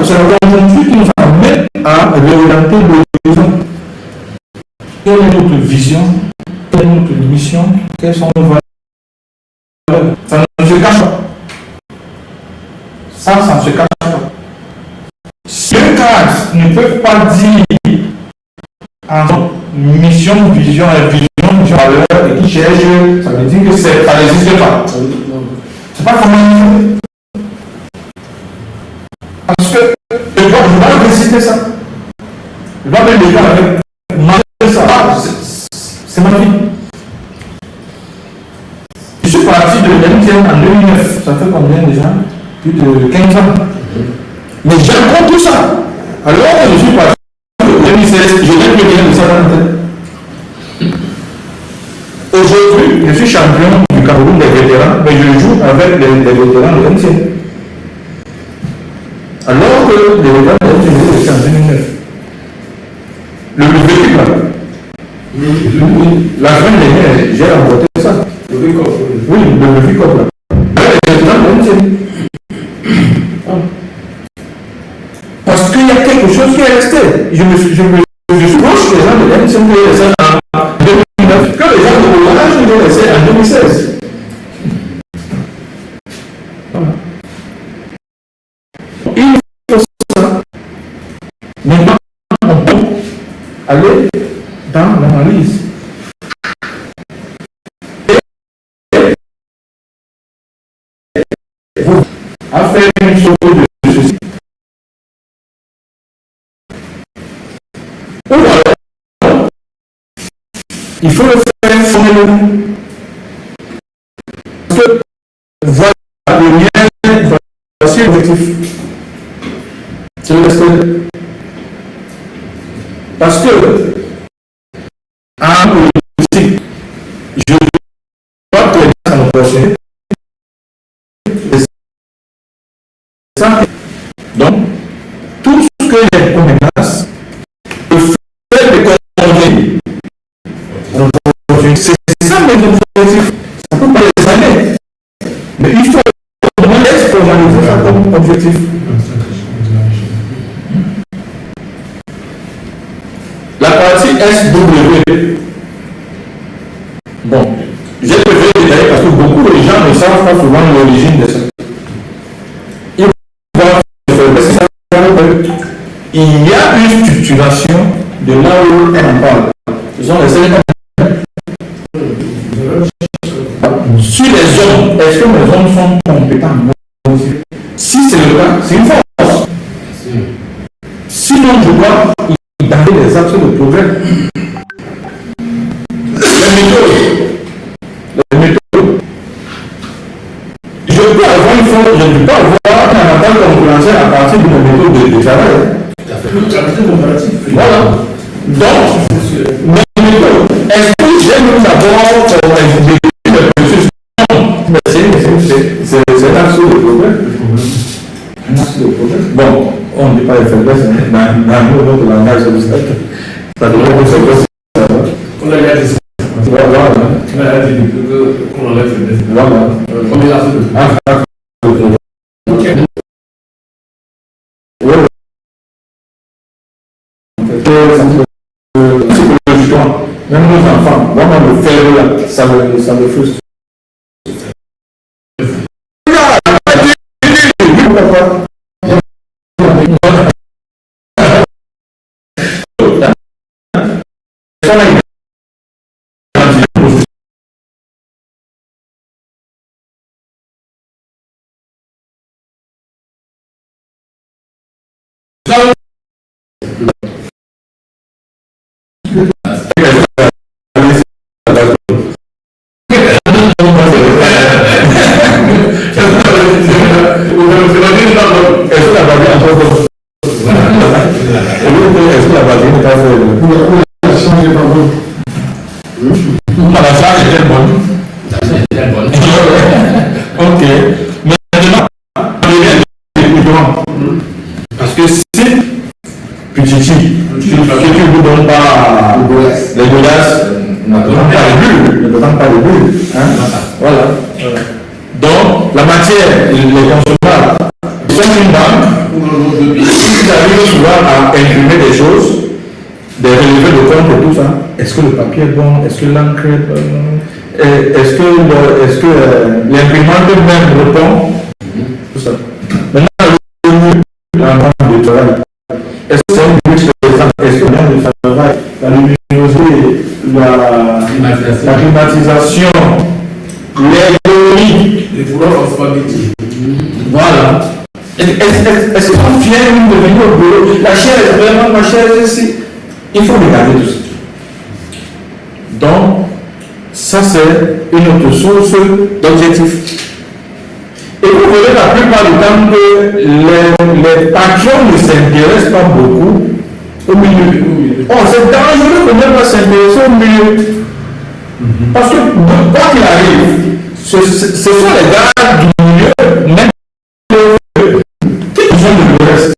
C'est la conjoncture qui nous amène à réorienter l'horizon. Quelle est notre vision? Quelle est notre mission? Quelles sont nos valeurs? Ça ne se cache pas. Ça ne se cache pas. Si un cas ne peut pas dire en mission, vision, valeur et qui cherche, ça veut dire que ça n'existe pas. C'est pas comment il fait. Parce que je dois réciter ça. Je dois mettre les gens avec ça. C'est ma vie. Je suis parti de l'MTN en 2009. Ça fait combien déjà? Plus de 15 ans. Mais j'ai encore tout ça. Alors que je suis parti de 2016, je n'ai plus rien de ça dans la tête. Aujourd'hui, je suis champion du Cameroun des vétérans, mais je joue avec des vétérans de l'MTN. Alors que les vétérans de l'MTN étaient en 2009. Le véhicule là. La semaine dernière, j'ai remporté ça. Le véhicule. Oui, le véhicule là. Parce qu'il y a quelque chose qui est resté. Je suis proche des gens de l'MTN qui est resté en 2009, que les gens de l'ONH qui est resté en 2016. Voilà. Il faut ça. Maintenant, on peut aller dans l'analyse. À faire une chose de ceci. Ou alors, il faut le faire formellement. Parce que voilà le lien, voici l'objectif. C'est le respect. Parce que, en politique, je crois que ça nous prochain. Donc, tout ce que les menaces, le fait de contrôler, c'est ça mes objectifs. Ça peut pas les années. Mais il faut au moins formaliser ça comme objectif. La partie SW. Bon, j'ai préféré détailler parce que beaucoup de gens ne savent pas souvent l'origine de ça. Il y a une structuration de là où on en parle. Ce sont les éléments. Sur les hommes, est-ce que les hommes sont compétents? Si c'est le cas, c'est une force. Sinon, je dois identifier les axes de progrès. Les méthodes. Je peux avoir une force, je ne peux pas avoir un avantage concurrentiel à partir d'une méthode de travail. Voilà. Donc, est-ce que j'aime d'abord le processus? Non, mais c'est un axe de progrès. Un axe de progrès. Bon, on ne dit pas les faiblesses, dans notre langage, ça devrait être possible. On a déjà dit ça. Voilà. On a dit qu'on enlève les faiblesses. Voilà. Premier axe. Ok. Psychologiquement, même nos enfants, vraiment le faire là, ça me frustre. Maintenant, on revient les plus grands. Parce que si petit, que tu ne vous donnes pas les godasses, ne donne pas les bulles. Voilà. Donc, la matière, les consommables, sont une banque. Ils arrivent souvent à imprimer des choses, des relevés de compte et tout ça. Est-ce que le papier est bon? Est-ce que l'encre est bonne? Est-ce que l'imprimante même répond? Tout ça. Maintenant, la banque de travail. Est-ce que c'est une luxe de est-ce que le travail, la luminosité, la climatisation, l'ergonomie, Les couleurs alphabétiques. voilà. Est-ce qu'on vient de venir au bureau? La chair est vraiment ma chair ici. Il faut regarder tout ça. Donc, ça c'est une autre source d'objectifs. Et vous verrez la plupart du temps que les patrons ne s'intéressent pas beaucoup au milieu. Oh, c'est dangereux de ne pas s'intéresser au milieu. Parce que quoi qu'il arrive, ce sont les gars du milieu, même qui besoin de reste.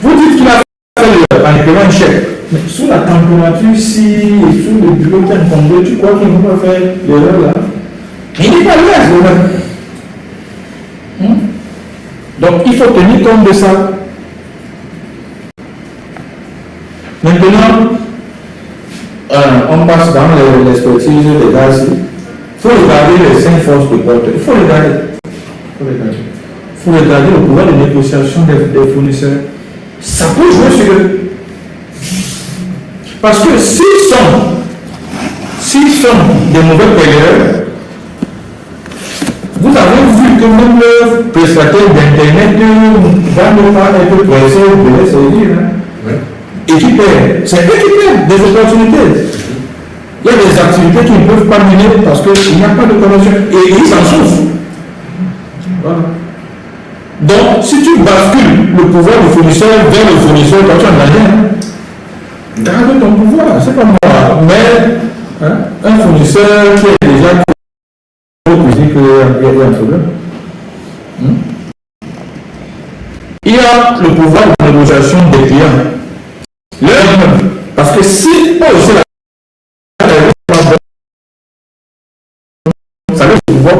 Vous dites qu'il a fait en écrivant un chèque, mais sous la température ici, sous le bureau tombé, tu crois qu'il ne peut pas faire l'erreur là? Il n'est pas l'aise lui-même. Donc il faut tenir compte de ça. Maintenant, on passe dans l'expertise des gaz. Il faut regarder les 5 forces de porte. Il faut regarder. Il faut regarder le pouvoir de négociation des fournisseurs. Ça peut jouer sur eux. Parce que s'ils sont des mauvais payeurs, vous avez vu que même le prestataire d'Internet va ne pas être pressé de les saisir. Et qui paie? C'est eux qui paient des opportunités. Il y a des activités qui ne peuvent pas mener parce qu'il n'y a pas de connexion. Et ils s'en souffrent. Voilà. Donc, si tu bascules le pouvoir du fournisseur vers le fournisseur, quand tu en as rien, garde ton pouvoir, c'est pas moi. Mais un fournisseur qui est déjà dit qu'il y a un problème. Il y a le pouvoir de négociation des clients. Parce que si eux aussi ça veut pouvoir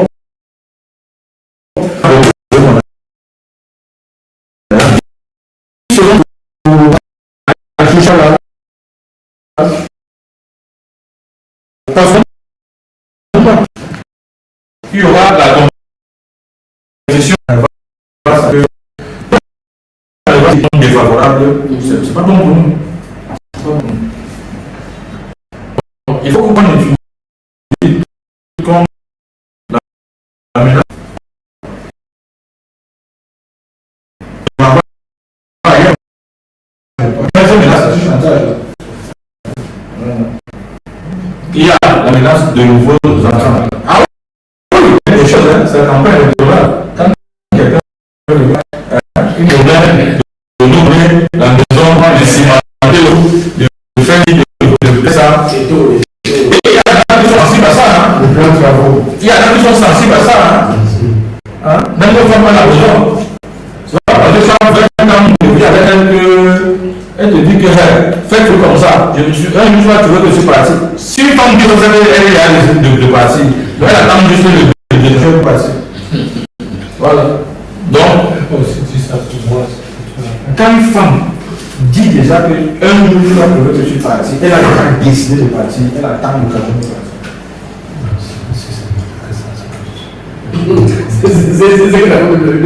il y aura la compétition défavorable, c'est pas bon pour nous. Il faut qu'on utilise comme la menace. Il y a la menace de nouveaux entrants. Ah oui, il y a des choses, c'est un peu électoral. Quand quelqu'un une problème de nommer la maison, de cimenter, de faire de ça. Et il y a des gens qui sont sensibles à ça. Il y a des gens qui sont sensibles à ça. Même ne font pas la maison. Parce que ça fait un an de vie avec elle te dit que fais tout comme ça. Un jour, tu veux que je suis parti. Si une femme dit que elle est de partir, elle attend juste le parti. Voilà. Donc, quand une femme dit déjà qu'un jour tu vas trouver que je suis parti, elle a déjà décidé de partir, elle attend le cadeau de partir. C'est que la femme de la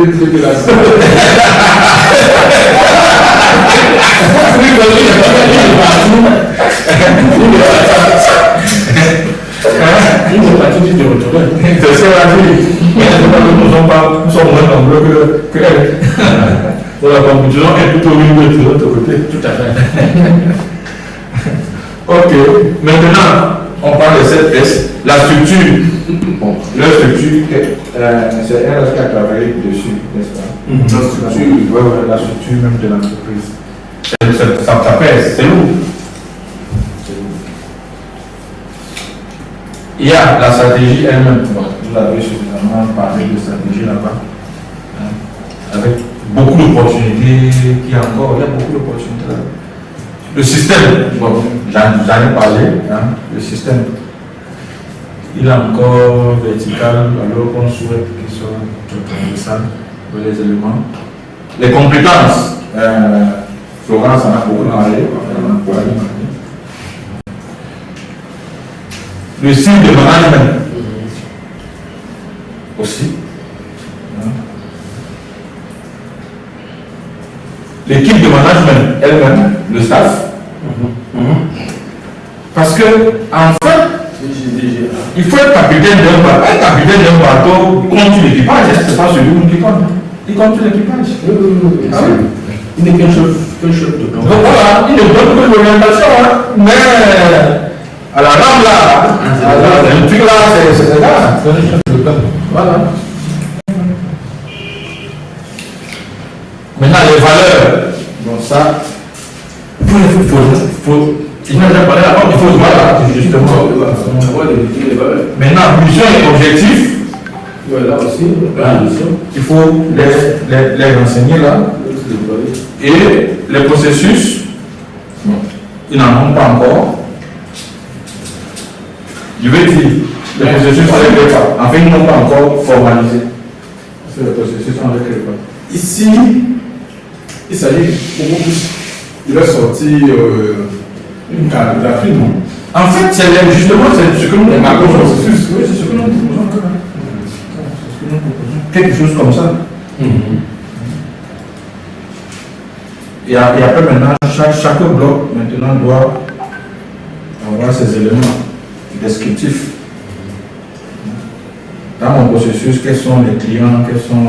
nous sommes moins nombreux que elle. Voilà, donc disons qu'elle est plutôt libre de l'autre côté. Tout à fait. Ok, maintenant, on parle de cette pièce. La structure. Bon, la structure, c'est elle qui a travaillé dessus, n'est-ce pas? La structure, ouais, la structure même de l'entreprise. Ça pèse, c'est lourd. Il y a la stratégie elle-même. Bon, vous l'avez suffisamment parlé de stratégie là-bas. Hein, avec beaucoup d'opportunités il y a beaucoup d'opportunités là. Le système, bon, j'en ai parlé, hein, le système, il est encore vertical alors qu'on souhaite qu'il soit transversal pour les éléments. Les compétences, Florence en a beaucoup parlé. Le style de management aussi. L'équipe de management elle-même, le staff. Parce que, en fait, il faut être capitaine d'un bateau. Un capitaine d'un bateau compte l'équipage, c'est pas celui qui compte. Il compte l'équipage. Ah oui. Il n'est qu'un chef de camp. Donc voilà, il ne donne que l'orientation, hein. Mais à la rame là, le truc là, c'est là. C'est le chef de camp. Voilà. Maintenant, les valeurs. Bon, ça, il faut il n'a pas parlé avant, il faut voilà, justement. Maintenant, mission et objectif. Là aussi, il faut les renseigner là. Et les processus, bon, ils n'en ont pas encore. Je vais dire, les processus, on ne les crée pas. En fait, ils n'ont pas encore formalisé. C'est le processus, on ne les crée pas. Ici, il s'agit beaucoup plus. Il va sortir une cartographie, non? En fait, c'est justement ce que nous proposons. Oui, c'est ce que nous proposons. Quelque chose comme ça. Et après maintenant, chaque bloc maintenant doit avoir ses éléments descriptifs. Dans mon processus, quels sont les clients, quels sont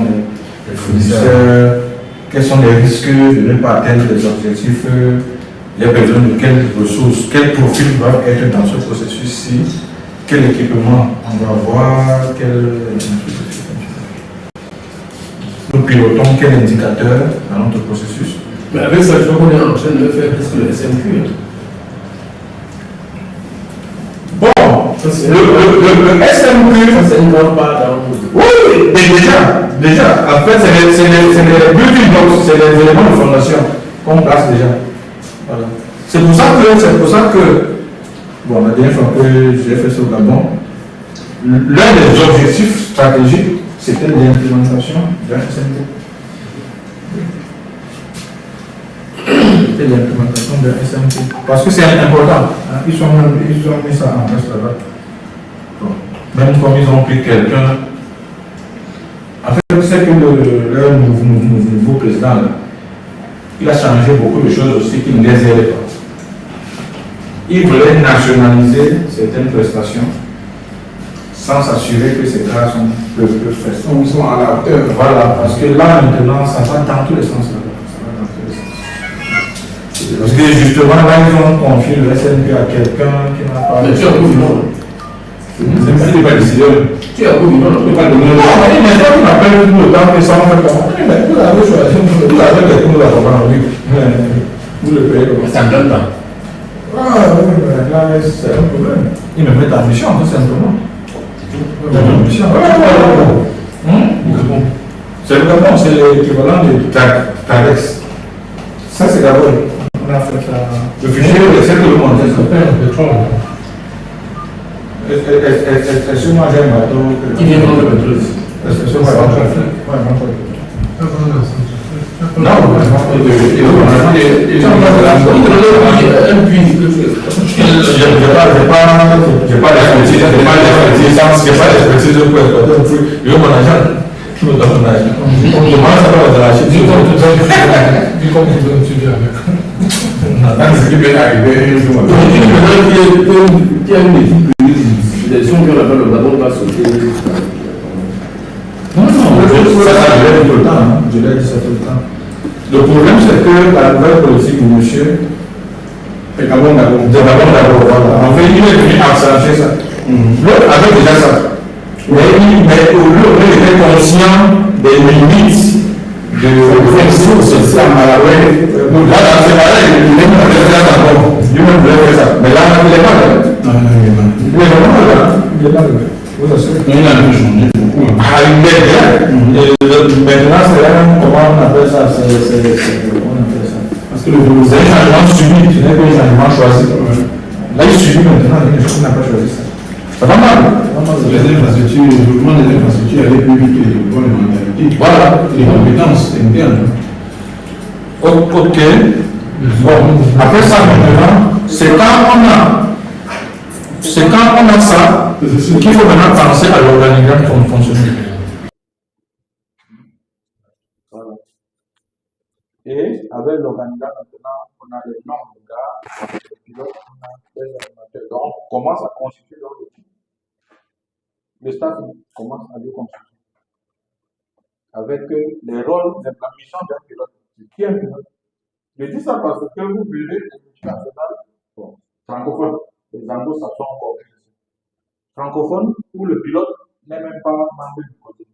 les fournisseurs, quels sont les risques de ne pas atteindre les objectifs, il y a besoin de quelles ressources, quels profils doivent être dans ce processus-ci, quel équipement on doit avoir, nous pilotons quel indicateur dans notre processus. Mais avec ça, je crois qu'on est en train de faire presque le SMQ. Bon, le SMQ, Ça ne va pas dans. oui, mais déjà, en fait, c'est les building blocks, c'est les éléments de fondation qu'on place déjà. Voilà. C'est pour ça que, bon, la dernière fois que j'ai fait ce Gabon, l'un des objectifs stratégiques, c'était l'implémentation d'un SMQ. C'était l'implémentation d'un SMQ. Parce que c'est important. Hein. Ils ont mis ça en place là-bas. Bon. Même comme ils ont pris quelqu'un. En fait, c'est que le nouveau président, là, il a changé beaucoup de choses aussi qui ne les aident pas. Il voulait nationaliser certaines prestations sans s'assurer que ces cas peuvent faire ça. Ils sont à la hauteur. Voilà, parce que là maintenant, ça va dans tous les sens. Parce que justement, là, ils ont confié le SNP à quelqu'un qui n'a pas. Mais tu as un peu non. C'est pas décidé. Tu as un peu non, on ne peut pas donner. Non, mais maintenant, on appelle tout le temps que ça en fait comment. Mais vous avez choisi, vous avez des cours d'avant, oui. Vous le payez comme ça. Ça ne donne pas. Ah oui, mais là, c'est un problème. Ils me mettent en mission, tout simplement. C'est le Gabon, c'est l'équivalent de TADEX. Ça, c'est d'abord. On a fait ça. Le fichier, c'est tout le monde. Ça s'appelle un pétrole. Est-ce que moi j'ai un bateau Qui vient prendre le pétrole? Est-ce que moi j'ai un bateau? Non, je l'ai dit ça tout le temps. Le problème, c'est que la nouvelle politique du monsieur, c'est Gabon d'abord. En fait, il est venu accentuer ça. L'autre avait déjà ça. Mais l'autre était conscient des limites de l'offensive sociale à la web. Voilà, c'est pareil, il est même faire d'abord. Il voulait faire ça. Mais là, il est pas là. Il est vraiment là. il est là, vous assurez. Mais il a un peu changé beaucoup. Hein. Ah, il est bien. Maintenant, c'est là, comment on appelle ça? Comment on appelle ça? Parce que le C'est un changement subi, ce n'est pas un changement choisi. Là, il subit maintenant, il n'a pas choisi ça. Ça va mal. les infrastructures, le développement des infrastructures allait plus vite que le développement des mentalités. Voilà. Les compétences internes. Ok. Bon, après ça, maintenant, c'est quand on a ça qu'il faut maintenant penser à l'organigramme fonctionnel. Voilà. Et avec l'organigramme, maintenant, on a les noms de gars, les pilotes, on a les animateurs. Donc, on commence à constituer leur équipe. Le staff commence à le constituer. Avec les rôles, la mission d'un pilote. Qui est un pilote? Je dis ça parce que vous verrez les multinationales francophones, les anglo-saxons encore. Francophones où le pilote n'est même pas membre du côté.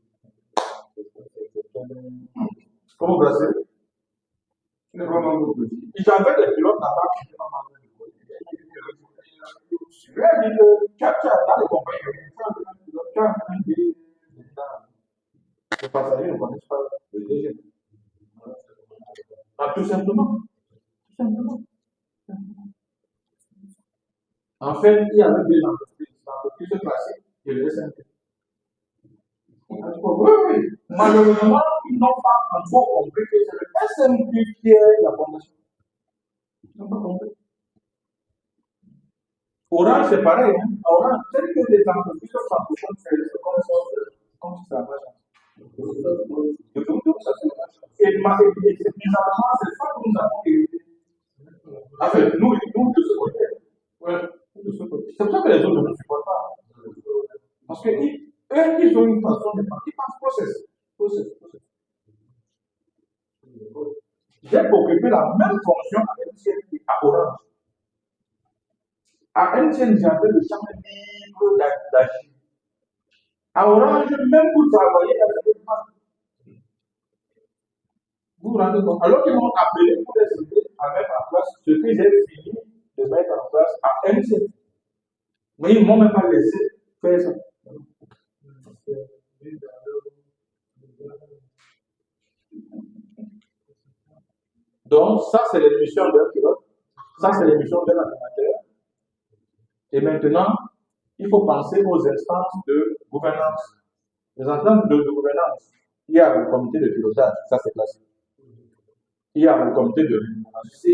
Comme au Brésil, il n'est pas membre du côté. J'avais des pilotes là-bas qui n'étaient pas membres du côté. Je lui ai dit que dans les compagnies, les passagers ne connaissent pas le DG. Tout simplement. En fait, il y avait deux entreprises. L'entreprise classique et le SMP. Oui. Malheureusement, ils n'ont pas encore compris que c'est le SMP qui est la fondation. Ils n'ont pas compris. Orange, c'est pareil. Hein? Orange, tel que les entreprises francophones, c'est comme ça marche. Et bizarrement, c'est ça que nous avons hérité. En fait, nous de ce côté. Ouais, de ce côté. C'est pour ça que les autres ne nous supportent pas. Parce que eux, ils ont une façon de penser. Ils pensent process. J'ai occupé la même fonction à MTN à Orange. À MTN, j'avais le champ libre d'agir. À Orange, même pour travailler avec les femmes. Vous vous rendez compte? Alors qu'ils m'ont appelé pour les aider à mettre en place ce que j'ai fini de mettre en place à MTN. Mais ils ne m'ont même pas laissé faire ça. Donc, ça, c'est l'émission d'un pilote. Ça, c'est l'émission d'un animateur. Et maintenant, il faut penser aux instances de gouvernance. Les instances de gouvernance. Il y a le comité de pilotage, ça c'est classique. Il y a le comité de rémunération. Il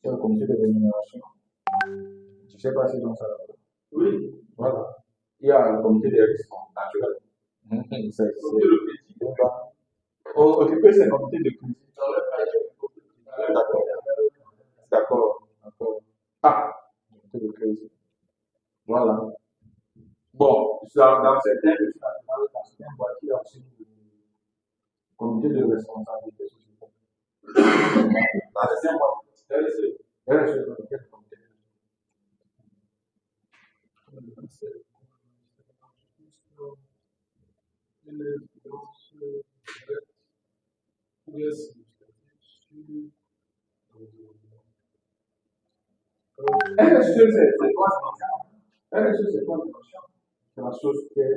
y a le comité de rémunération. Je ne sais pas si c'est ça. Oui. Voilà. Il y a le comité des risques naturels. C'est le petit. Occuper ces comités de crise. D'accord. Ah, comité de crise. Voilà. Bon, dans certains multinationales, dans certaines boîtes, il y a aussi le comité de responsabilité sociétale. Dans certaines boîtes, RSE, le comité. RSE, c'est quoi RSE, c'est quoi l'émotion? C'est la société,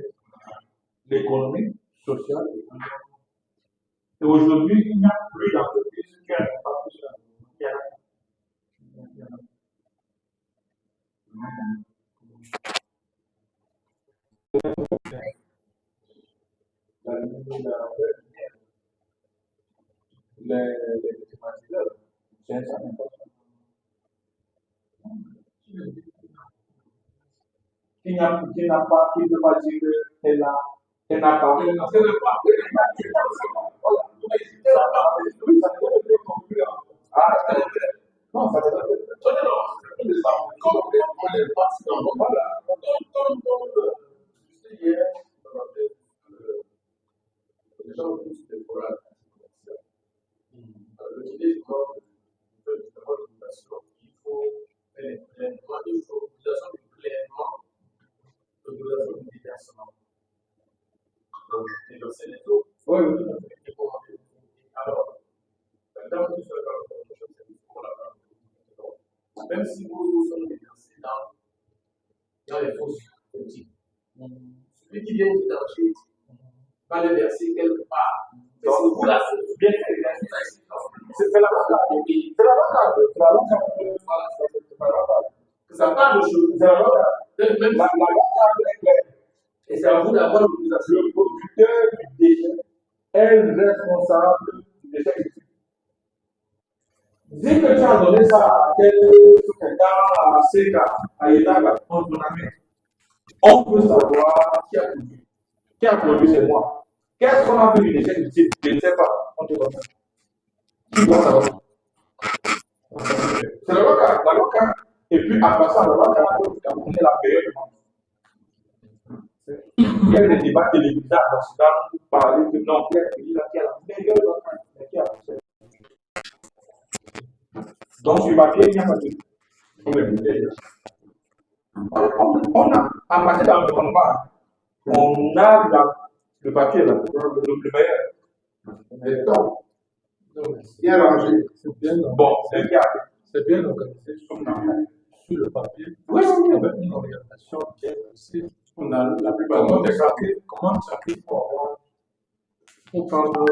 l'économie sociale et environnementale. Et aujourd'hui, il n'y a plus d'entreprise qui a un impact sur l'environnement. Les climatiseurs, c'est un certain impact. Qui ne peut pas dire qu'elle n'a pas. Non, ça ne même si vous sont déversés dans les fausses politiques, Celui qui vient du danger va le verser quelque part. Mais c'est vous la bien fait. C'est la banque. Ça parle de choses. C'est la banque. Même La banque est claire. et c'est à vous d'avoir l'utilisation. Le producteur du déchet est responsable du déchet critique. Dis que tu as donné ça à quelqu'un, à Seka, à Yedaga, en ton ami. On peut savoir qui a produit. Qui a produit, c'est moi. Qu'est-ce qu'on a fait du déchet critique? Je ne sais pas. On te donne. Qui doit savoir? C'est le local. La local. Et puis, après ça, le local, on est la meilleure demande. Il y a des débats télévisés dans ce cas pour parler que non, qui a la meilleure local, mais qui a poussé. Donc, sur papier, il n'y a pas de problème. On a, à partir d'environnement, on a le papier, là, le meilleur. Mais donc, bien rangé. C'est bien, Bon, c'est bien. c'est bien organisé sur le papier. Oui, Avec une organisation bien aussi. on a la plupart des cas. Comment ça fait pour avoir, pour prendre,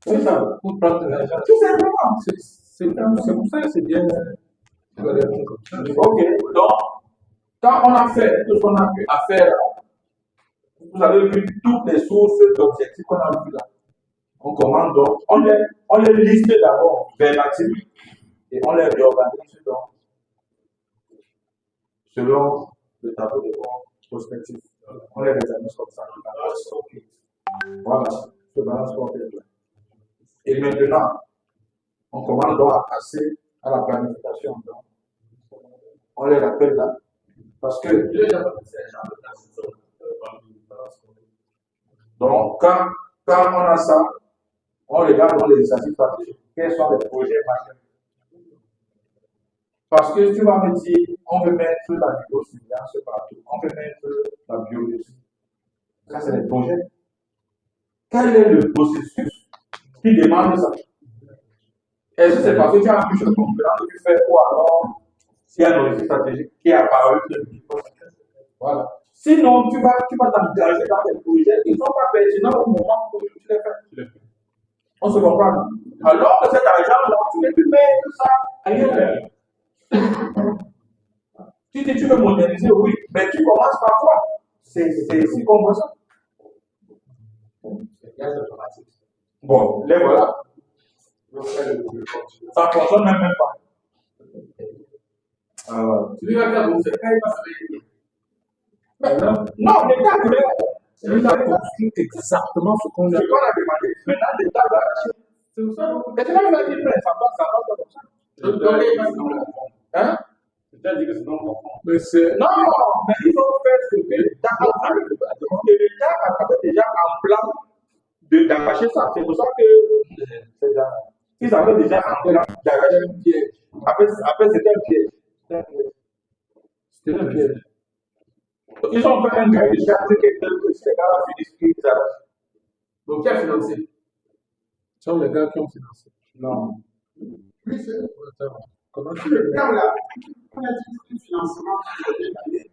C'est ça. pour prendre de l'argent? Tout simplement. C'est pour ça que c'est bien organisé comme ça. Ok, donc, quand on a fait tout ce qu'on a pu à faire, vous avez vu toutes les sources d'objectifs qu'on a vues là. On commande donc, on les liste d'abord verbatim et on les réorganise donc selon le tableau de bord prospectif. On les réorganise comme ça. Voilà, ce balance complète là. Et maintenant, on commence donc à passer à la planification. Donc. On les rappelle là. Parce que donc, quand on a ça, on regarde dans les initiatives stratégiques, quels sont les projets majeurs. Parce que tu vas me dire, on veut mettre la biosurveillance partout, on veut mettre la biologie. Ça, c'est les projets. Quel est le processus qui demande ça? Est-ce que c'est parce que tu as un budget complément que tu fais ou alors s'il y a un objectif stratégique qui est apparu? Voilà. Sinon, tu vas t'engager dans des projets qui ne sont pas pertinents au moment où tu les fais. On se comprend. Alors que cet argent-là, tu ne peux mettre ça ailleurs. Tu dis tu veux moderniser, oui, mais tu commences par quoi? C'est ici qu'on voit ça. Bon, les voilà. Ça ne fonctionne même pas. Celui qui va faire vous, c'est quand il va se Non, l'État Il a construit exactement ce qu'on a demandé. Maintenant, l'État va acheter. C'est ça. Et c'est là qu'il va dire, mais ça passe comme ça. Hein? C'est-à-dire que c'est non conforme. Mais c'est. Non, mais ils ont fait ce que l'État a demandé. L'État avait déjà un plan d'arracher ça. C'est pour ça que ils avaient déjà un plan d'arracher un piège. Après, c'était un piège. C'était un piège. Ils ont fait un cahier de charge que ces gars-là finissent qu'ils arrachent. Donc, qui a financé? Ce sont les gars qui ont financé. Non. Oui, c'est. Comment tu le Quand là, on a dit que le financement qui est détaillé,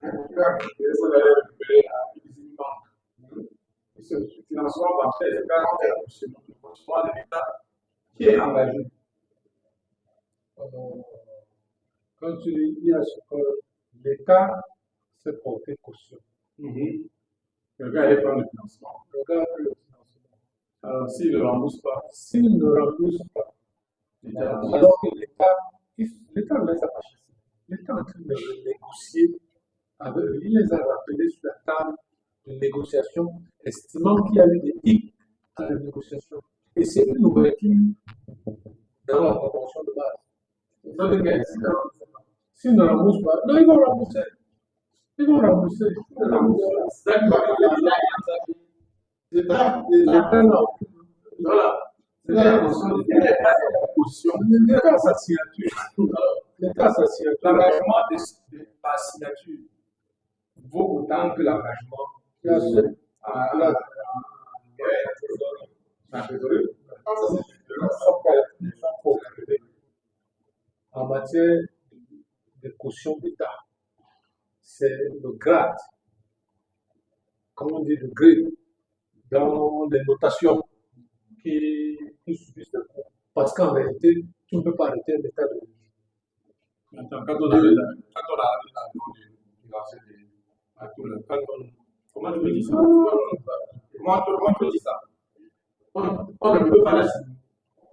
Ça va récupérer à une banque. Ce financement bancaire, c'est quand c'est le financement de l'État qui est engagé. Quand tu dis, il y a ce que l'État s'est porté caution. Le gars allait prendre le financement. Le gars a pris le financement. Alors, s'il ne rembourse pas, S'il ne rembourse pas, alors que l'État ne les a pas chassés. L'État est en train de négocier avec eux. Il les a rappelés sur la table de négociation, estimant qu'il y a eu des hicks à la négociation. Et c'est une ouverture dans la convention de base. Il faut que s'ils ne remboursent pas, non, ils vont rembourser. Ils vont rembourser. L'État, non. Voilà. L'État, sa signature. L'État, sa signature. l'engagement par signature vaut autant que l'engagement Bien sûr. à la trésorerie. En matière de caution d'État, c'est le grade, comment on dit, le grade dans les notations qui subissent le cours. Parce qu'en réalité, tu ne peux pas arrêter l'état de vie. Maintenant, quand on a l'avion comment tu me dis ça? Comment tu me dis ça? On ne peut pas la signer.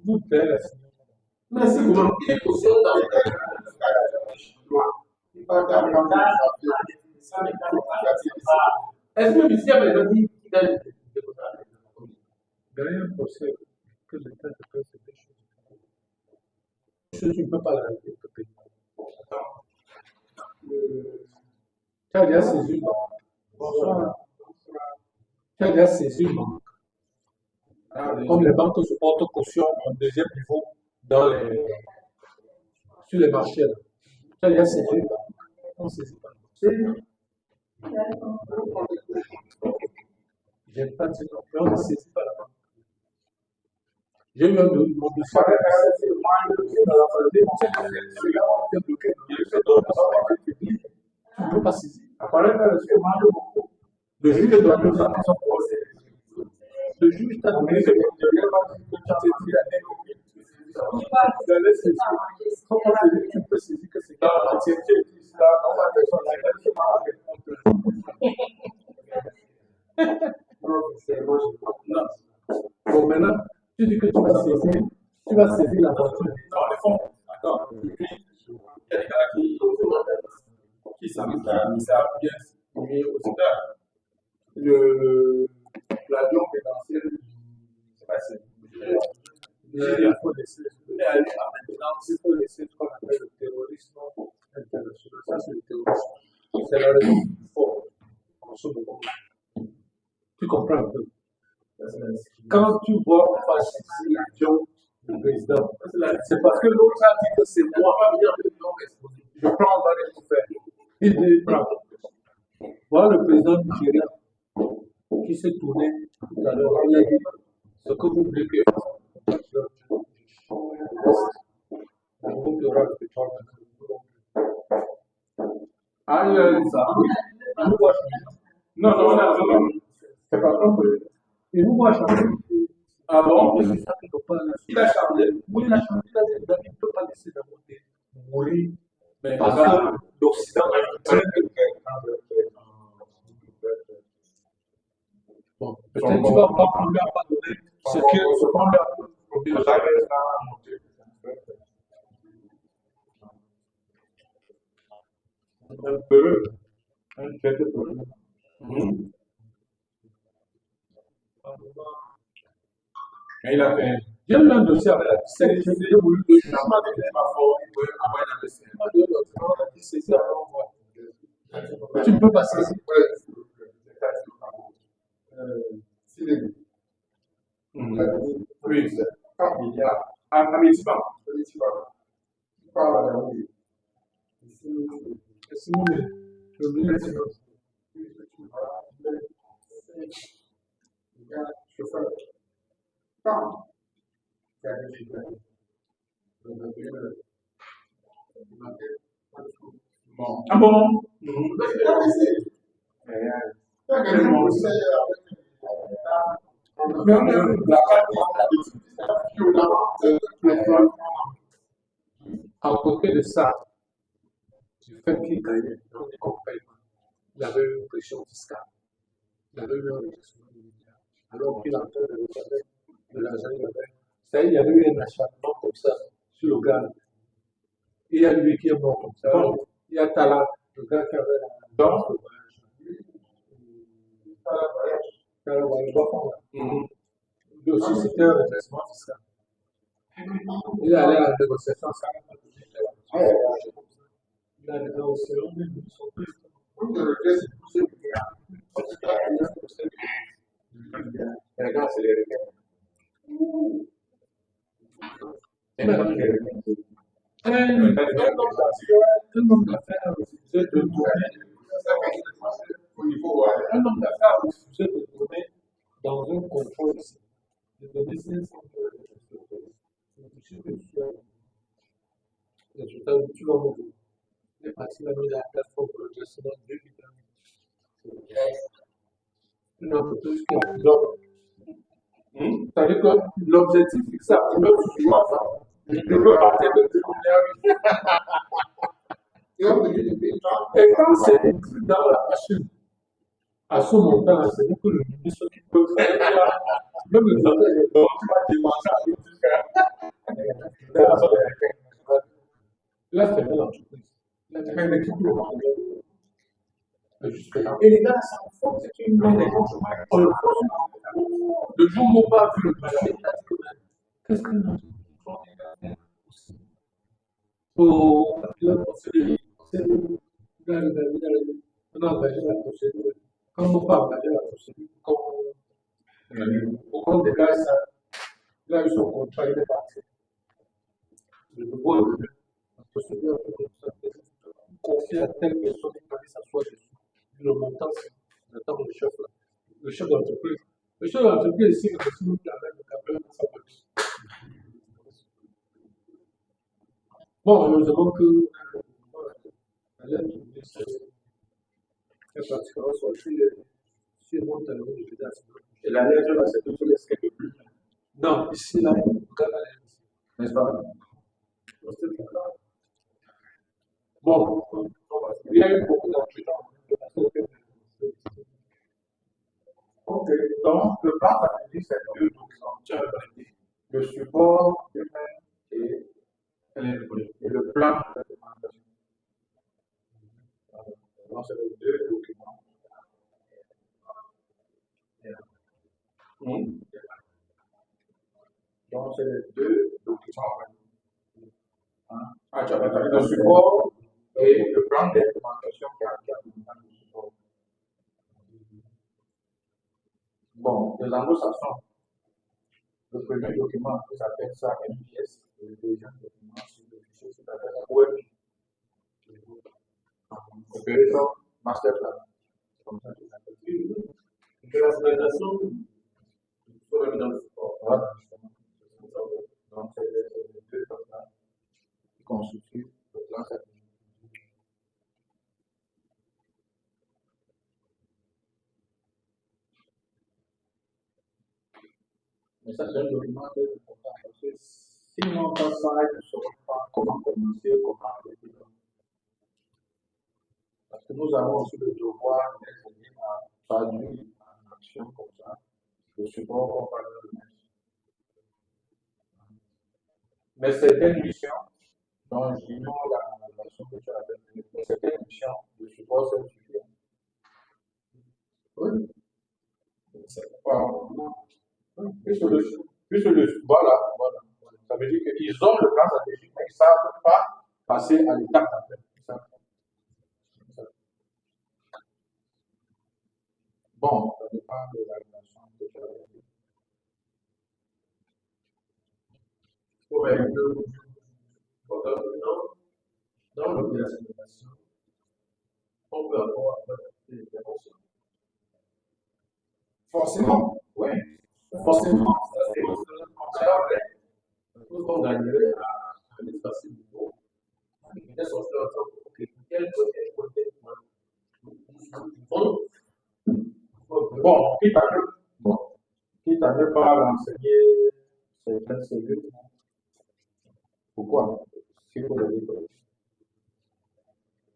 Vous pouvez la signer. Mais c'est comment il est conscient dans le est-ce que ici, il y a des gens qui gagnent des contrats? Il n'y a rien possible que l'État te paye ces deux choses. Tu ne peux pas l'arrêter de payer. Tu as déjà saisi une banque. Bonsoir. Tu as déjà saisi une banque. Comme les banques se portent caution en deuxième niveau sur les marchés. Là. Tu as déjà saisi une banque. On ne saisit pas. Je n'ai pas dit non, mais on ne saisit pas la banque. J'ai eu mon dossier. Tu ne peux pas saisir. Le juge doit nous amener son procès. Le juge t'a donné ce que tu tu peux saisir que c'est pas la tienne. Bon, maintenant, tu dis que tu vas saisir la voiture. Dans les fonds, d'accord. Il y a des gars qui savent bien mais au Sénégal, l'avion présidentiel, c'est pas ça. Il faut laisser ce qu'on appelle le terrorisme international. Ça, c'est le terrorisme. C'est la raison forte. Tu comprends un peu. Quand tu vois passer l'avion du président, c'est parce que l'autre a dit que c'est moi. Je prends, on va les tout faire. Il dit, prends. Voilà le président nigérien qui s'est tourné tout à l'heure. Il a dit ce que vous voulez que Ah, il a dit ça. Non. C'est pas comme et nous, moi, changer. Ah bon? C'est ça qu'il ne faut pas. Il a changé. Oui, il a changé. Il ne peut pas laisser la montée mourir. Mais Parce que l'Occident a une très bon, peut-être tu vas pas prendre à pas donner ce qu'on lui a promis. Un peu, un fait de problème. Il a fait. J'ai eu un dossier avec la CNC, j'ai voulu que je Finalement, il n'est pas fort. Il peut avoir une investissement. tu ne peux pas saisir. Oui, c'est 4 milliards. À Mitiban. Sinon, le ministre, Bon. Ah bon? à côté de ça, du fait qu'il gagnait dans les compagnies, il y avait une pression fiscale. Il y avait eu un redressement immédiat. Alors qu'il entrait de réclamer de l'argent, il y avait eu un acharnement comme ça sur le gars. Et il y a lui qui est mort comme ça. Donc, il y a Tala, le gars qui avait la danse, le voyage. Tala, lui aussi, c'était un redressement fiscal. Il est allé à la négociation, ça n'a pas touché. Il a négocié, on est venu son prix. Un homme d'affaires a refusé de tourner dans un contrôle ici. De donner 500 $. Tu vas mourir. partie de la plateforme pour le gestionnaire de vitamines. Une entreprise qui a plusieurs. C'est-à-dire que l'objectif fixé à plusieurs toujours ça. Je veux partir de 2 milliards. Et quand c'est écrit dans la machine, à ce montant, c'est beaucoup le ministre qui peut faire. Même le salaire est bon, tu vas démarcher avec tout ça. Là, c'est une entreprise. Là, c'est une équipe de et les gars, ça me faut, c'est une bonne échange. Le jour où on va vu le marché, qu'est-ce que nous pour la procédure, on a engagé la procédure. Quand on pas engagé la procédure, on déclare ça, là, ils sont contrats, il est parti. Le nouveau, la procédure, confier à telle personne qui va s'asseoir dessus. Le montant, c'est le temps du chef, le chef d'entreprise. Le chef d'entreprise, ici, le monsieur qui amène le cabane dans sa poche. Bon, heureusement que la lettre du ministère est pratiquement sortie sur mon talon de pédasse. Et la lettre, là, c'est toujours l'escape de plus. Non, ici, là, on regarde la lettre. N'est-ce pas? Bon, il y a eu beaucoup d'entretiens. Ok, donc le plan stratégique, c'est 2 documents. Le support humain et le plan de documentation. Donc, c'est les 2 documents. Donc, c'est les 2 documents. Ah, tu as parlé de support et le plan d'implémentation qui a le support. Bon, les anglo-saxons, le premier document, ils appellent ça MPS, le deuxième document, c'est le fichier qui s'appelle Web. Opération Master Plan. Comme ça, c'est appelle. Et la présentation, il faut le dans le support. Voilà, justement. Donc, c'est les 2 documents qui constituent le plan stratégique. Mais ça, c'est un document très important parce que si on n'a pas ça, ils ne sauront pas comment commencer, comment arrêter. Parce que nous avons aussi le devoir d'être à traduire en action comme ça le support qu'on parle de mettre. Mais certaines missions, dont j'ignore la version que tu as faite, mais certaines missions, le support c'est suffisant. Oui. C'est pas. Voilà. Ça veut dire qu'ils ont le plan stratégique, mais ils ne savent pas passer à l'étape d'après. Bon, ça dépend de la relation que tu as avec. Dans l'organisation, on peut avoir des interventions. Forcément, oui. Forcément, ça c'est vrai. Nous on gagnerait à un espace niveau. Bon, quitte à ne pas renseigner certaines cellules. Pourquoi? C'est pour le dire.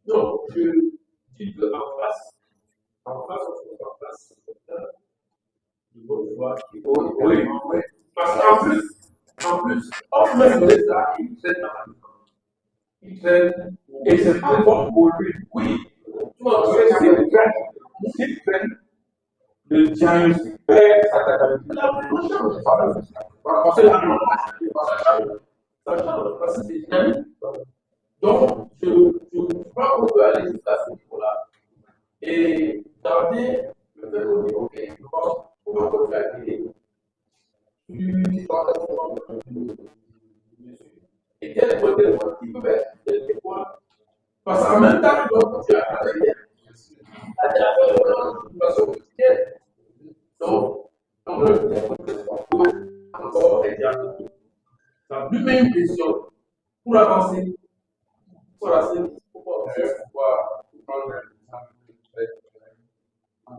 Non, je dis qu'en face, il faut voir qu'il faut. Oui. Parce qu'en plus, on met les arts, ils prennent dans la maison. Ils prennent, et c'est pas bon pour lui. Oui. Tu vois, s'ils prennent le diagnostic, ça t'appelle. Parce que ça change, parce que c'est dynamique. Donc, je crois qu'on peut aller jusqu'à ce niveau-là. Et garder le fait qu'on dit, ok, je pense qu'on va faire des et quel côté qui peut être quelque fois. Parce qu'en même temps, tu as travaillé à la façon quotidienne. Donc, on peut encore aider à tout. Ça lui met une pression pour avancer. Pour avancer.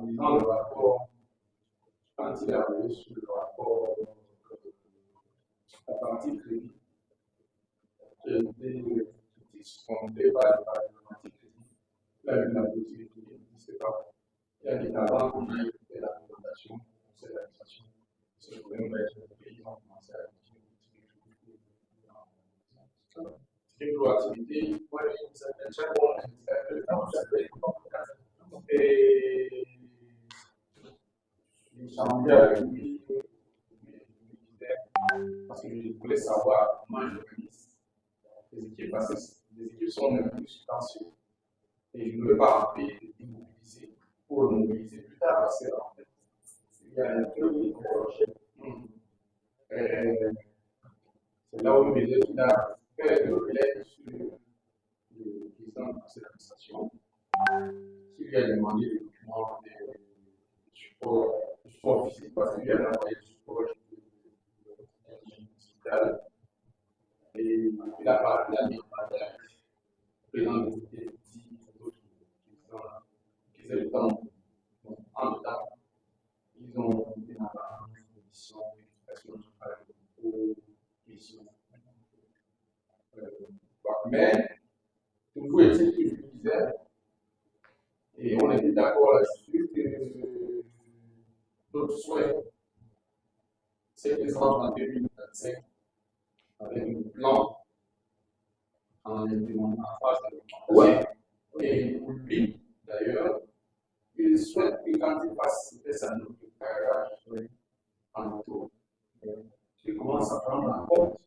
en lisant le rapport, quand il est arrivé sur le rapport, la partie crédit, j'ai été confronté par la partie crédit. Là, il y a une politique qui ne sait pas. Il y a des avant qu'on a fait la recommandation, on sait l'administration. Ce problème va être le pays, on a commencé à c'est une proactivité. Moi, chaque fois, et j'ai changé avec lui parce que je voulais savoir comment je organise les équipes parce que les équipes sont même plus substantielles et je ne veux pas appeler de mobiliser pour le mobiliser plus tard parce que en fait, il y a un truc qui c'est là où il me dit qu'il a fait le relais sur le président du conseil d'administration qui lui a demandé des documents de support physique parce qu'il lui a envoyé du support digital et il a parlé à le président de l'autre qui est le temps en même temps ils ont été dans la condition d'expression du travail aux missions. Mais toujours est-il que je disais, et on était d'accord là-dessus, que notre souhait, c'est présent en 2025 avec un plan en phase de et pour lui, d'ailleurs, il souhaite que quand il passe sa note de carrière en auto, il commence à prendre en compte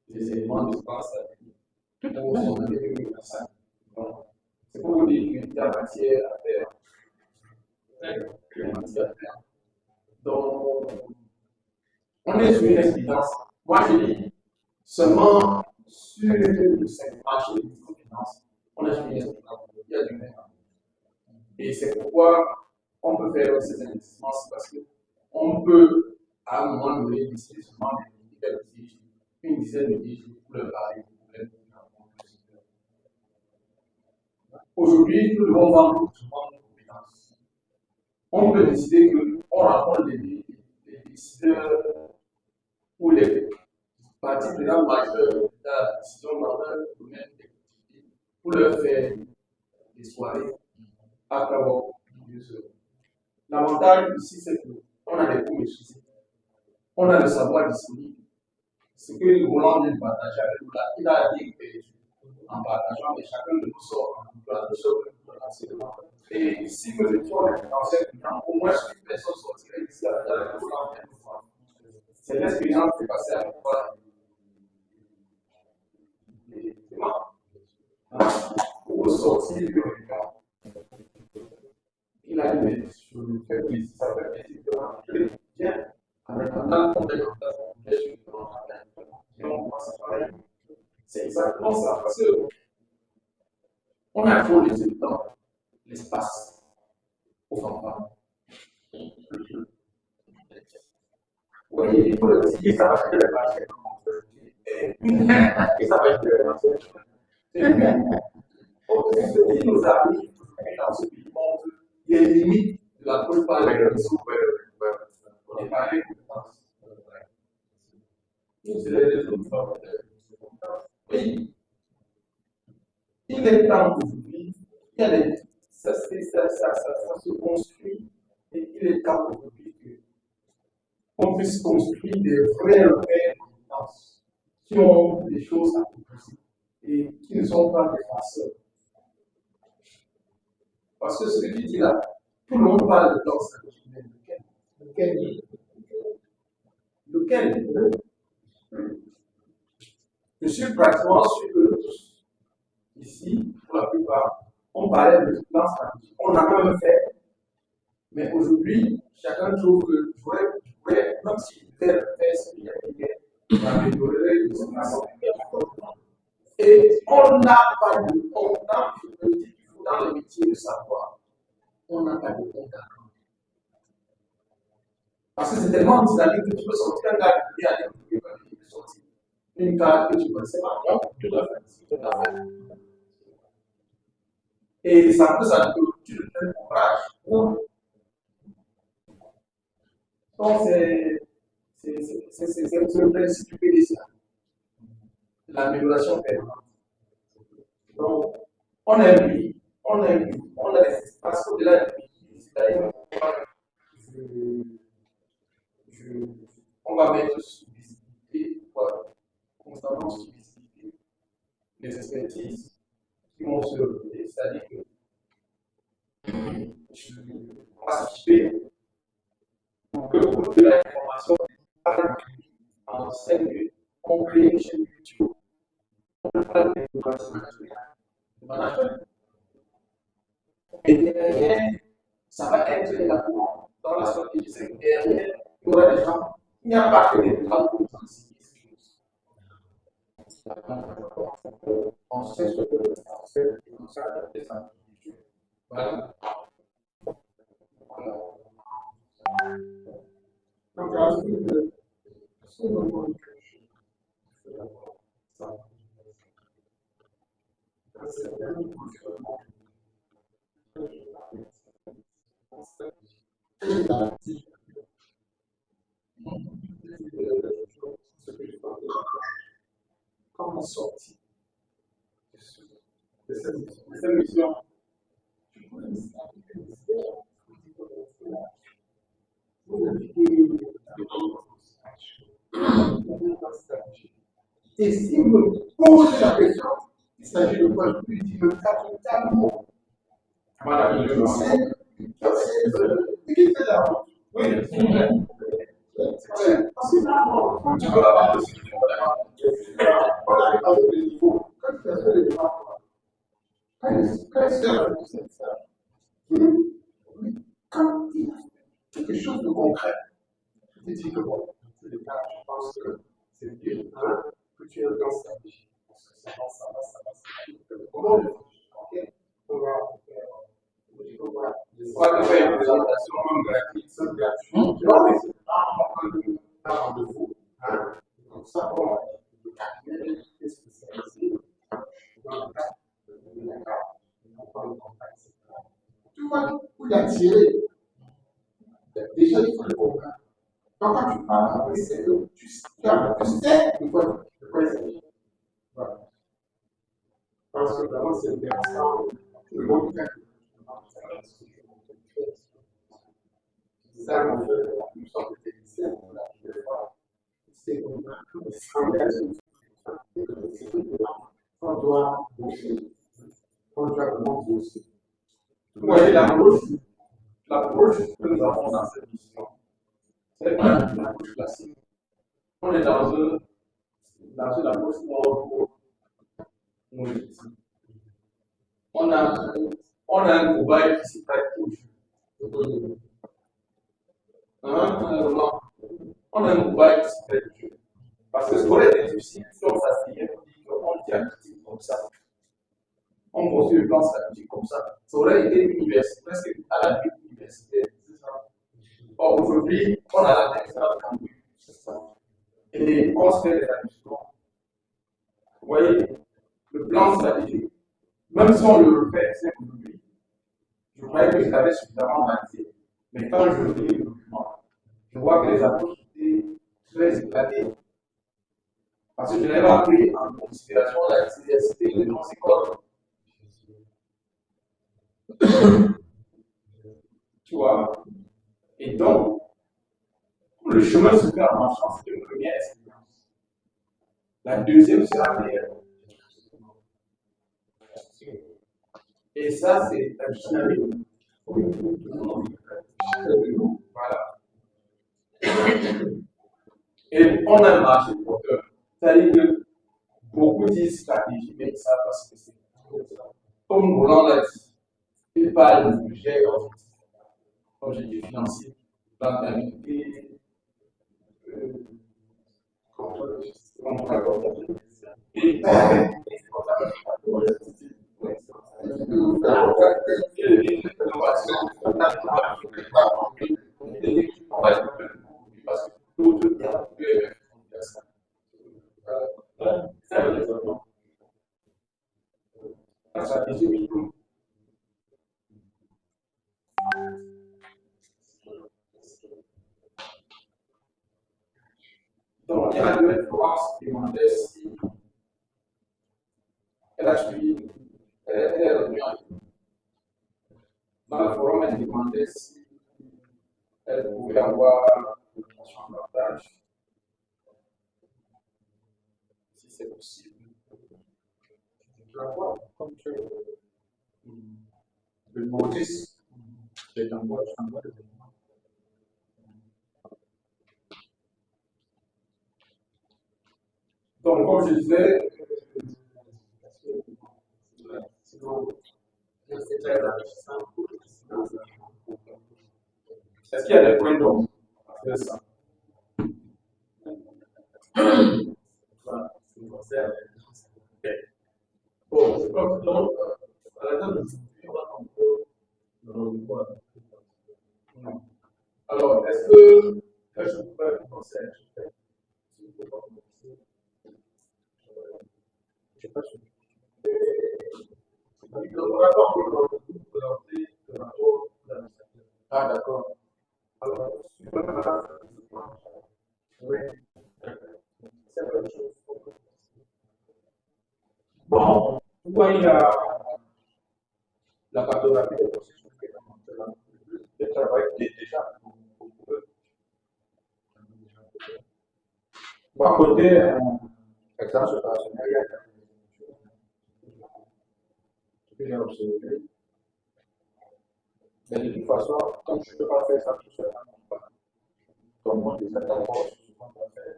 les éléments d'espace à vie. Pour son année 2025. Donc, c'est pour vous dire qu'il y a matière à faire. Il y a matière à faire. Donc, on est sur une expérience. Moi, je dis seulement sur ce marché de microfinance, on est sur une expérience. Il y a du même. Et c'est pourquoi on peut faire ces investissements, c'est parce qu'on peut, à un moment donné, décider seulement une dizaine de tiges pour le pari. Aujourd'hui, nous devons vendre nos compétences. On peut décider qu'on rencontre les décideurs ou les parties prenantes majeures de la décision dans leur domaine d'activité pour leur faire des soirées à travers le lieu. L'avantage ici, c'est qu'on a des coûts maîtrisés. On a le savoir disponible. Ce que nous voulons bien partager avec nous, là, il a dit en partageant, mais chacun de nous sort en plan. Et si nous étions les français, au moins une personne sortirait ici avec la c'est l'expérience qui est passée avec moi. Pour sortir du regard, il a dit, mais je me fais plaisir, ça fait plaisir de rentrer bien, en attendant qu'on ait le temps, et on commence à travailler. C'est exactement ça, parce que on a trop laissé le temps, l'espace aux enfants. Oui, il faut le dire, ça va faire le marché. Et ça va être le marché. Ce qui nous arrive dans ce pays montre les limites de la plupart des réseaux. On est parlé de France. C'est les réseaux de France. Oui. Il est temps aujourd'hui, ça se construit, et il est temps aujourd'hui qu'on puisse construire des vrais compétences qui ont des choses à proposer et qui ne sont pas des farceurs. Parce que ce que tu dis là, tout le monde parle de danse traditionnelle. Lequel? Je suis pratiquement sûr que tous, ici, pour la plupart, on parlait de danse traditionnelle. On a quand même fait, mais aujourd'hui, chacun trouve que je pourrais, même si je fais le faire ce qu'il y a d'améliorer les situations. Et on n'a pas de compte dans le métier de savoir. On n'a pas de compte à rendre. Parce que c'est tellement dynamique que tu peux sortir un gars qui vient avec tu peux sortir une carte que tu ne connaissais pas. Non, tout à fait. Et ça peut s'adapter, tu le fais courage. Donc, c'est le principe du PDCA, l'amélioration permanente. Donc, on a un pays, on a des espaces au-delà du pays. C'est-à-dire, on va mettre sous visibilité, voilà, constamment sous visibilité, les expertises qui vont se relever, c'est-à-dire que on va s'occuper pour que vous de l'information en 5 minutes, on crée une chaîne YouTube, on parle de management. Et derrière, ça va être également dans la stratégie, c'est que derrière, il y aura des gens, il n'y a pas que des gens pour transiter ces choses. On sait ce que on fait, on sait adapter ça. Voilà. Donc, comment sortir de cette mission? Et si vous me posez la question, il s'agit de quoi? Je lui dis le capitalement. Voilà, c'est qui fait la route? Oui, c'est vrai. Parce que là, tu peux avoir des questions. On arrive avec le niveau. Quand tu fais le débat, quand il a quelque chose de concret, je te dis que bon, c'est le cas, je pense que c'est bien que tu aies dans sa vie. Parce que ça va. Comment le faire? On va faire une présentation gratuite. Non, mais c'est pas un rendez-vous. Donc ça, on va le cabinet est spécialisé dans le cadre de la carte. On prend le contact, etc. Tu vois, pour l'attirer, déjà il faut le comprendre. Donc quand tu parles avec ces deux, tu sais de quoi il s'agit. Voilà. Parce que vraiment, c'est intéressant. Le monde est ça, on fait une sorte de technicien, c'est qu'on s'engage, on doit bosser, on doit vraiment bosser. Vous voyez l'approche que nous avons dans cette mission, c'est pas une approche classique. On est dans une approche monétique. On a un cobaye qui s'y prête au jeu. On a un cobaye qui s'y prête au jeu. Parce que ce aurait été difficile si on s'asseyait pour dire qu'on diagnostique comme ça. On construit le plan stratégique comme ça. Ça aurait été une université, presque à la vie universitaire. Or, aujourd'hui, on a la technique dans le campus. Et on se fait des ajustements. Vous voyez, le plan stratégique, même si on le refait aujourd'hui, je croyais que je l'avais suffisamment analysé. Mais quand je lis le document, je vois que les approches étaient très éclatées. Parce que je n'avais pas pris en considération la diversité de nos écoles. Tu vois? Et donc, le chemin se fait en marchant, c'est une première expérience. La deuxième sera meilleure. Et ça, c'est un dynamique. Voilà. Et on a un marché porteur. C'est-à-dire que beaucoup disent stratégie, mais ils ne savent pas ce que c'est. Comme Roland l'a dit, il parle du budget objectif financier, rentabilité, Donc, il y a deux fois qui demandaient si elle a suivi, elle est revenue en ligne. Dans le forum, elle demandait si elle pouvait avoir une notation en partage, si c'est possible. Je la vois comme tu le notice, je t'envoie le document. Donc, comme je disais, est-ce qu'il y a des points d'ombre après ça? Bon, je crois que donc, à la table de discussion, on peut le revoir. Non. Alors, est-ce que je pourrais vous conseiller? Je sais pas si le rapport que vous présentez le rapport de l'administration. Ah, d'accord. Alors, oui. C'est la même chose. Bon, pourquoi il y a la cartographie des processus qui est dans le travail qui est déjà pour eux. Bon, à côté, exemple opérationnel, il y a ce que j'ai observé. Mais de toute façon, comme je ne peux pas faire ça tout seul, donc moi, je ne sais pas encore ce qu'on va faire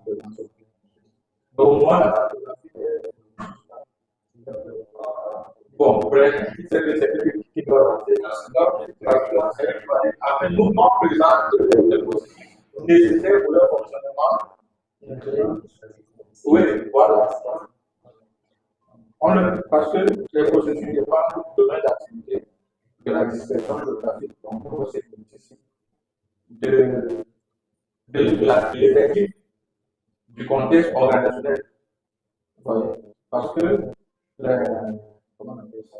pour l'entreprise. Donc, moi, la cartographie est. Bon, bref, c'est le qui doit rentrer dans après nous, on présente les processus nécessaires pour leur fonctionnement. Oui, voilà. Parce que les processus dépendent du domaine d'activité de la dispersion géographique. Donc, c'est nécessaire de l'effectif du contexte organisationnel. Voyez. Parce que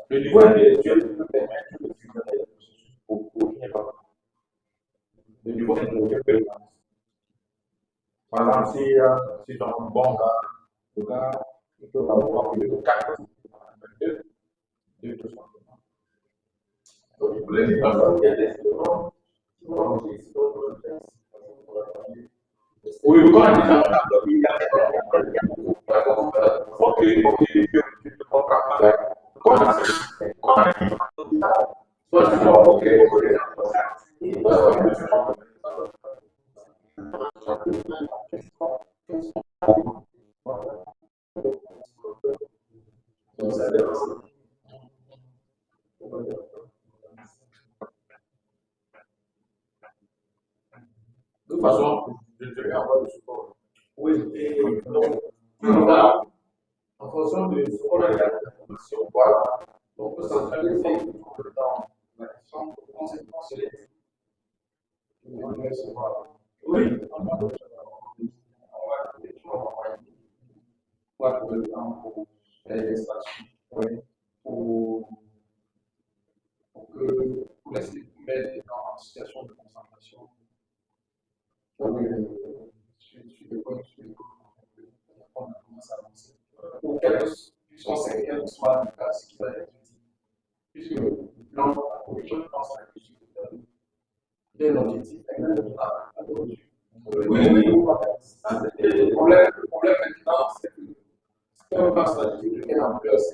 le niveau intellectuel peut permettre de fusionner les processus pour finir par le niveau intellectuel peut le faire. Par exemple, si dans un bon gars, le gars, il peut avoir plus de 4 2 tout simplement. Donc, il voulait dire qu'il y a des instruments qui vont oui, quand on dit ça, il y a ok, tu te comprends pas. De toute façon, je vais avoir le support. Oui, et donc, voilà, en fonction de ce qu'on a la formation, voilà, on peut centraliser dans la question de conséquences sélectives. Oui, on va recevoir. Oui, on va trouver le temps pour faire des extractions, pour que pour laisser mettre dans une situation de concentration. On commence à avancer. Pour quelle sont ces quelles soient les classes qui va être utile. Puisque le plan de la correction, je pense à bien l'objectif est de la correction. Oui. Le problème maintenant, c'est que si on passe la difficulté en plus,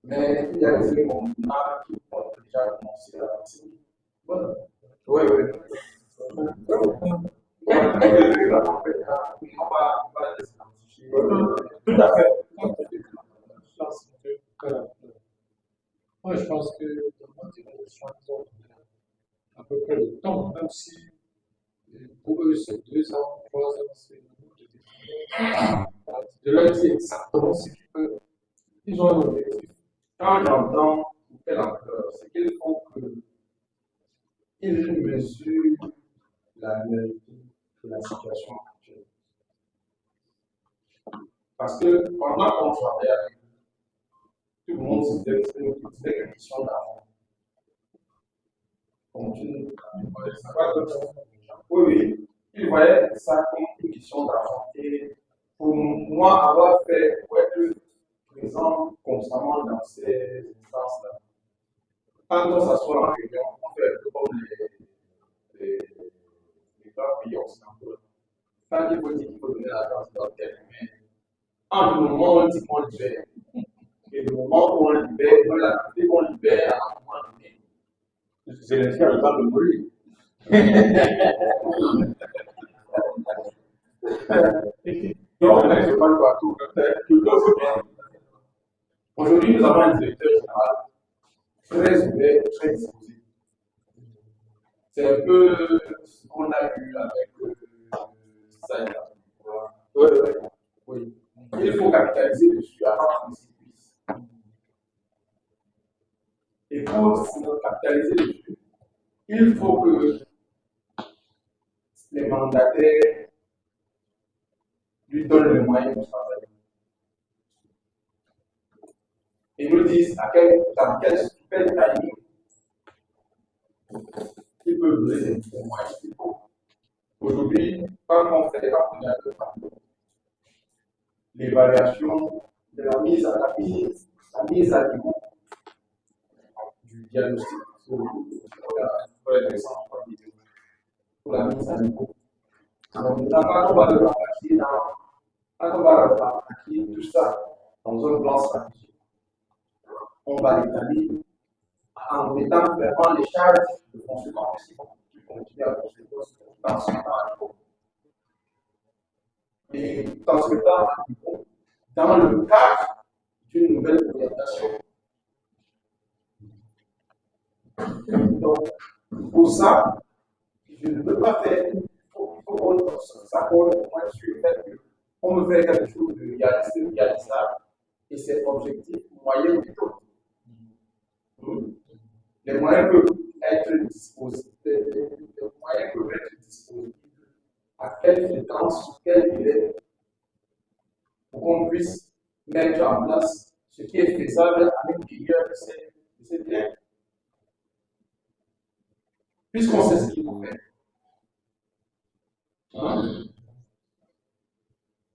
mais il y a des éléments qui ont déjà commencé à avancer. Voilà. Oui. Tout à fait. Moi, je pense que à peu près le temps, même si pour eux c'est 2 ans, 3 ans, c'est de leur dire exactement ce qu'ils peuvent. Ils ont un objectif. Quand j'entends quelle ampleur, c'est qu'il faut qu'ils mesurent la réalité de la situation actuelle. Parce que pendant qu'on travaille avec eux, tout le monde se disait que c'était une question d'argent. Oui, oui, il voyait ça comme une question d'argent. Et pour moi, avoir fait, pour être présent constamment dans ces instances-là, quand on s'assoit en réunion, on fait un peu comme les grands pays occidentaux. Quand il faut dire qu'il faut donner l'argent, c'est dans tel mais entre le moment où on dit qu'on libère et le moment où on libère, on libère à un moment donné. C'est le ciel, le temps de mourir. Donc, on ne pas partout. Aujourd'hui, nous avons un directeur général très ouvert, très disposé. C'est un peu ce qu'on a vu avec ça. Oui. Il faut capitaliser dessus avant qu'il s'y puisse. Et pour capitaliser dessus, il faut que les mandataires lui donnent les moyens de travailler. Et nous disent dans quel timing il peut donner les moyens qu'il faut. Aujourd'hui, quand on est à deux partout, l'évaluation de la mise à niveau du diagnostic pour la mise à niveau. Donc, quand on va le rapatrier tout ça dans un plan stratégique, on va l'étaler en mettant vraiment les charges de conséquents qui continuent à construire dans ce temps. Et dans ce temps, dans le cadre d'une nouvelle orientation. Donc, pour ça, je ne peux pas faire, il faut qu'on s'accorde au moins sur le fait qu'on me fait quelque chose de réalisable et c'est objectif, moyen ou méthode. Les moyens peuvent être disposés, à quelle fréquence, sur quel délai, pour qu'on puisse mettre en place ce qui est faisable à l'intérieur de ces délais. Puisqu'on sait ce qu'il faut faire.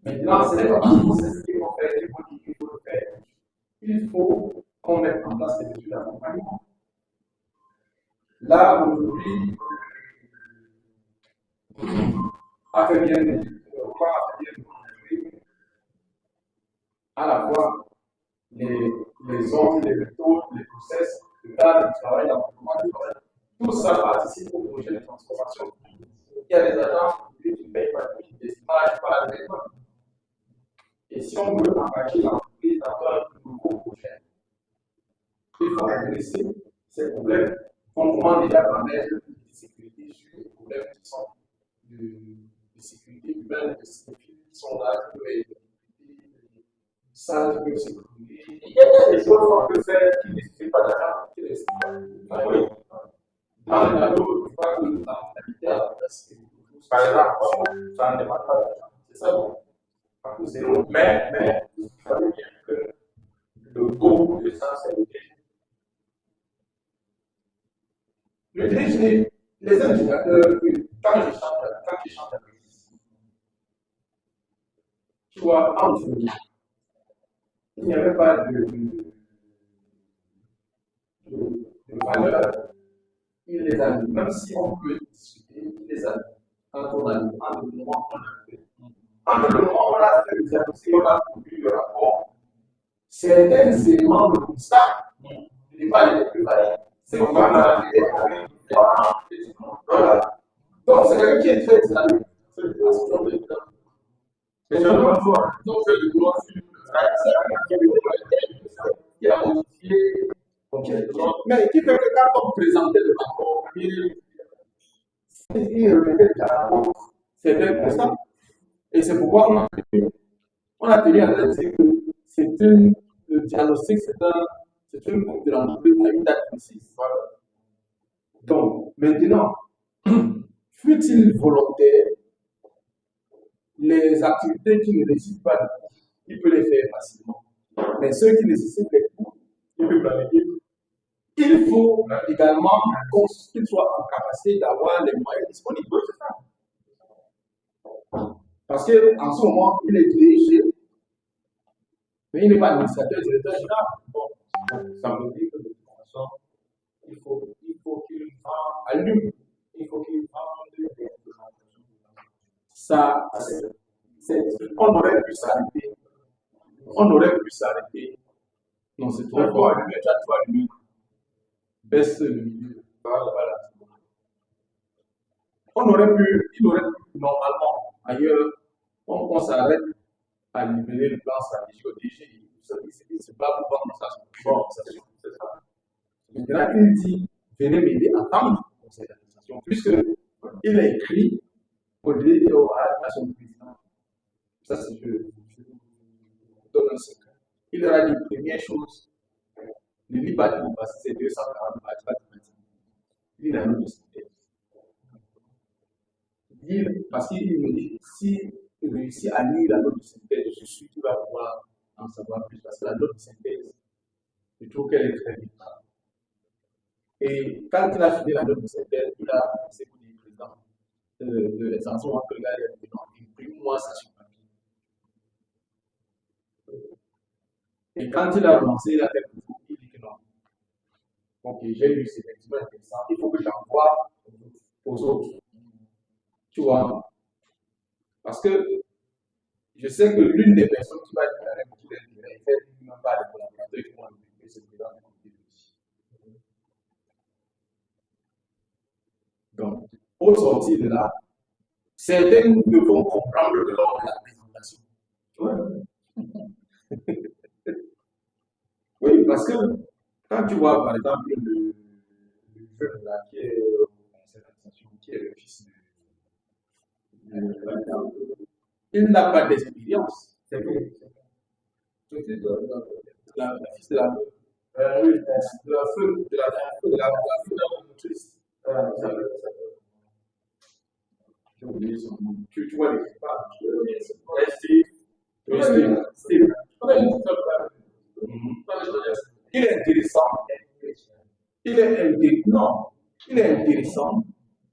Maintenant, ce n'est pas parce qu'on sait ce qu'il faut faire qu'il faut le faire. Il faut qu'on mette en place des études d'accompagnement. Là, aujourd'hui, a fait bien à la fois les ordres, les méthodes, les process, le cadre du travail, l'environnement du travail. Tout ça participe au projet de transformation. Il y a des agences qui ne payent pas des stages par les écoles. Et si on veut engager l'entreprise dans un nouveau projet, il faut adresser ces problèmes. Comment déjà permettre de sécurité sur les problèmes qui sont de sécurité humaine, de sécurité qui sont là, ça peut sécuriser. Il y a des choses qu'on peut faire qui ne nécessitent pas d'argent, qui ne nécessitent pas. Oui. Dans le tableau, je crois que la mentalité à la place, par exemple, ça ne demande pas d'argent. C'est ça, bon. Parce que c'est long. Mais, il fallait bien que le goût de ça, c'est le DG. Le DG, les indicateurs, quand je chante avec tu vois, entre nous, il n'y avait pas de valeur. Il les a mis, même si on peut discuter, il les a mis. Quand on a mis, entre le moment où on a fait. Entre le moment où on a fait le diagnostic, on a produit le rapport. Certains éléments de constat n'est pas les plus valides. C'est qu'on va voilà. Donc, c'est quelqu'un qui est très dynamique. C'est le président de l'État. Mais je ne vois pas. Donc, c'est le droit sur qui a modifié. Mais qui fait que quand on présentait le rapport, il remettait carrément certains constats. Et c'est pourquoi on a tenu à dire que le diagnostic, c'est une coupe de l'entreprise à une date précise. Voilà. Donc, maintenant, fut-il volontaire, les activités qui ne nécessitent pas de coûts, il peut les faire facilement. Mais ceux qui nécessitent des coûts, il peut planifier. Il faut également qu'il soit en capacité d'avoir les moyens disponibles. C'est ça. Parce qu'en ce moment, il est dirigé, mais il n'est pas administrateur, directeur général. Bon, ça veut dire que de toute façon, il faut qu'il vende à lui. Il faut qu'il vende des ça, on aurait pu s'arrêter. On aurait pu s'arrêter. Non, c'est trop fort. Lui, baisse le milieu. Voilà. Il aurait pu, normalement, ailleurs, on s'arrête à libérer le plan stratégique au DG. Il se bat pour vendre ça. Bon, c'est ça. Maintenant, il dit, venez m'aider à attendre le conseil d'administration, puisqu'il a écrit au DG à son président. Ça, c'est je vous donne un secret. Il leur a dit, première chose, ne lis pas tout, parce que c'est 240 pages, pas de pratique. Lis la note de synthèse. Parce qu'il me dit, si il réussit à lire la note de synthèse, je suis sûr qu'il va pouvoir en savoir plus, parce que la note de synthèse, je trouve qu'elle est très bien. Et quand il a fini la note de synthèse, il a commencé pour dire président de l'extension, que là, il a dit non, imprime-moi ça sur papier. Et quand il a commencé, il a fait le tour, il dit que non. Ok, j'ai lu, c'est effectivement intéressant. Il faut que j'envoie aux autres. Tu vois? Parce que je sais que l'une des personnes qui va déclarer beaucoup d'intérêt, elle fait même pas les collaborateurs qui vont développer ce président du comité de vie. Donc, au sortir de là, certains ne vont comprendre que lors de la présentation. Ouais. Oui, parce que quand tu vois, par exemple, le jeune là qui est au conseil d'administration, qui est le fils il n'a pas d'expérience. C'est vrai. La fils de la oui, de la feu, de la motrice. J'ai oublié son nom. Tu vois l'équipage. Steve. Il est intéressant. Il est intéressant,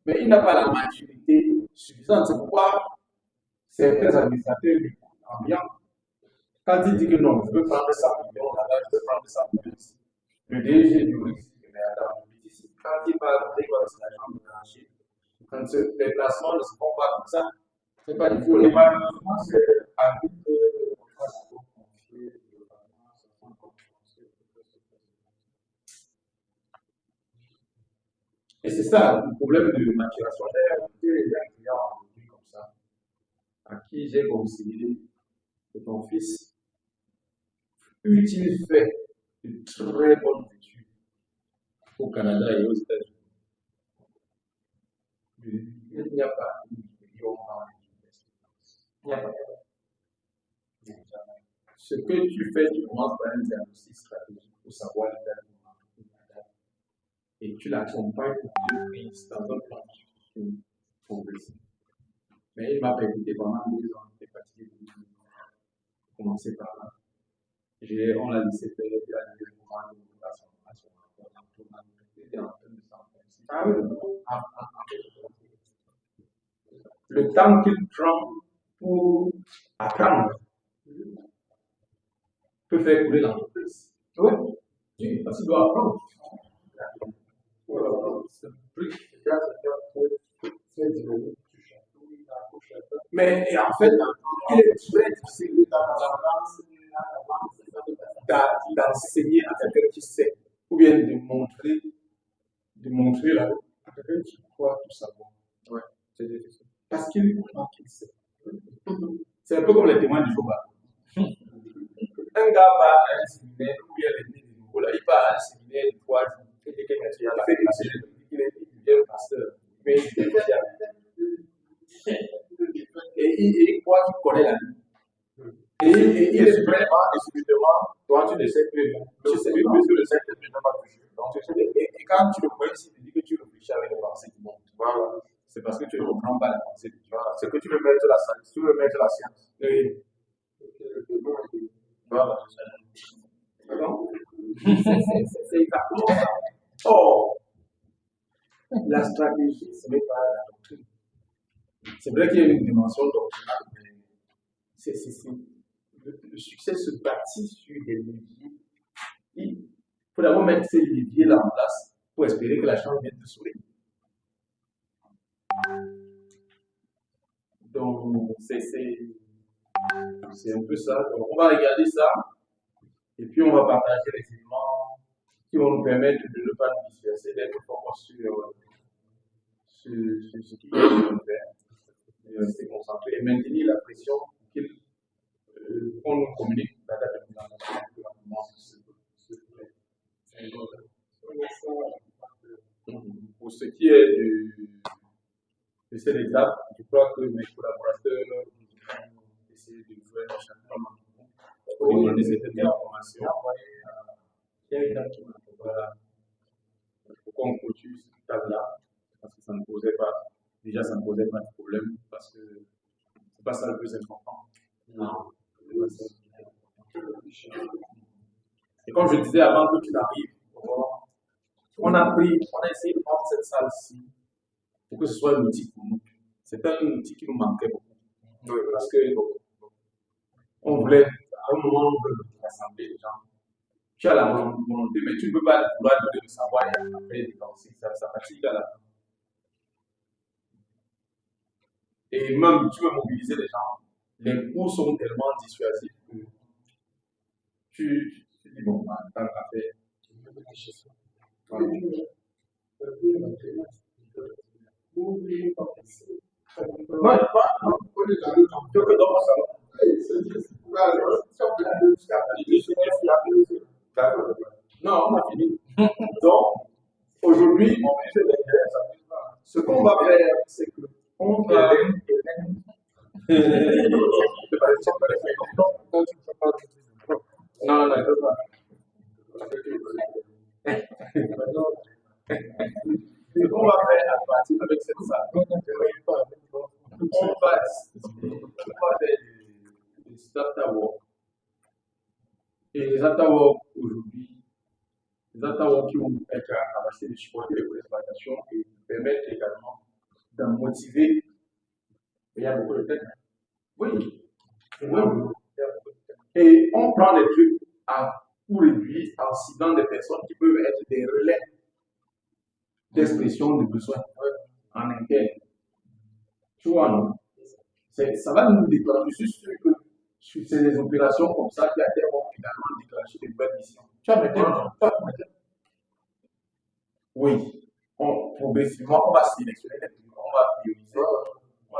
mais il n'a pas la maturité suffisante. C'est pourquoi certains administrateurs lui en bien. Quand il dit que non, je veux prendre 100 millions là-bas, je veux prendre 100 millions ici. Le DG du risque, mais attends, quand il va c'est l'argent de marché. Quand les placements ne se font pas comme ça, c'est pas du tout. Et malheureusement, c'est à nous de confier. Et c'est ça le problème de maturation. J'ai des gens qui ont comme ça, à qui j'ai conseillé que ton fils, il fait de très bonnes études au Canada et aux États-Unis. Il n'y a pas de million dans l'université. Il n'y a pas. Ce que tu fais, tu commences par un diagnostic stratégique pour savoir l'état de et tu l'accompagnes pour qu'il puisse dans un plan de progresser. Mais il m'a pas écouté pendant 2 ans, il était fatigué de commencer par là. On l'a laissé faire, il a dit le moment de à son rapport, il était en train de s'enfoncer. Le temps qu'il prend pour apprendre peut faire couler l'entreprise. Oui, parce qu'il doit apprendre. Mais en fait, il est très difficile d'enseigner à quelqu'un qui sait, ou bien de montrer à quelqu'un qui croit tout savoir. Ouais, c'est difficile. Parce qu'il croit qu'il sait. C'est un peu comme les témoins de Jéhovah. Un gars va à un séminaire, ou bien les nouveaux, il va à un séminaire de 3 jours. Il fait qu'il est pasteur, mais il est déjà. Et il croit qu'il connaît la vie. Et il est vraiment, exclusivement, toi tu ne sais plus. Tu sais plus que le cercle ne pas touché. Donc, et quand tu le vois ici, tu dis que tu réfléchis avec les pensées du monde. Voilà. C'est parce que tu ne comprends pas la pensée du monde. C'est que tu veux mettre la science. Tu veux mettre la science. Oui. Voilà. C'est exactement ça. Or, la stratégie, ce n'est pas la doctrine. C'est vrai qu'il y a une dimension doctrinale, mais le succès se bâtit sur des leviers. Il faut d'abord mettre ces leviers-là en place pour espérer que la chance vienne de sourire. Donc, c'est un peu ça. Donc, on va regarder ça et puis on va partager les éléments qui vont nous permettre de ne pas nous disperser, d'être focus sur ce qu'il y a à faire, et rester concentré et maintenir la pression qu'on nous communique la date de présentation plus rapidement Pour ce qui est de cette étape, je crois que mes collaborateurs vont essayer de jouer chacun pour donner cette information. Il y a une date qui m'a dit pourquoi on clôture cette table-là, parce que ça ne posait pas de problème, parce que c'est pas ça le plus important. Non. Et comme je disais avant que tu n'arrives, on a essayé de prendre cette salle-ci pour que ce soit un outil pour nous. C'est un outil qui nous manquait beaucoup. Parce que on voulait, à un moment, on veut rassembler les gens. Tu as la volonté, mais tu ne peux pas vouloir donner le savoir et après dépenser. Ça fatigue à la fin. Et même, tu veux mobiliser les gens. Les cours sont tellement dissuasifs que tu dis, bon, tant qu'à faire. Non, on a fini. Donc, aujourd'hui, on fait ce qu'on va faire, c'est que on va. Non, je peux pas. Ce qu'on va faire à partir avec cette salle, on va faire des starter work. Et les after work aujourd'hui, les after work qui vont être à capacité de supporter les exploitations et permettre également de motiver. Il y a beaucoup de têtes. Oui. Et on prend les trucs à coût réduit en citant des personnes qui peuvent être des relais d'expression de besoins en interne. Tu vois, non? Ça va nous déclencher. Je suis sûr que c'est des opérations comme ça qui à terme vont également déclencher des nouvelles missions. Tu as maintenant, oui. Progressivement, on va sélectionner les trucs, on va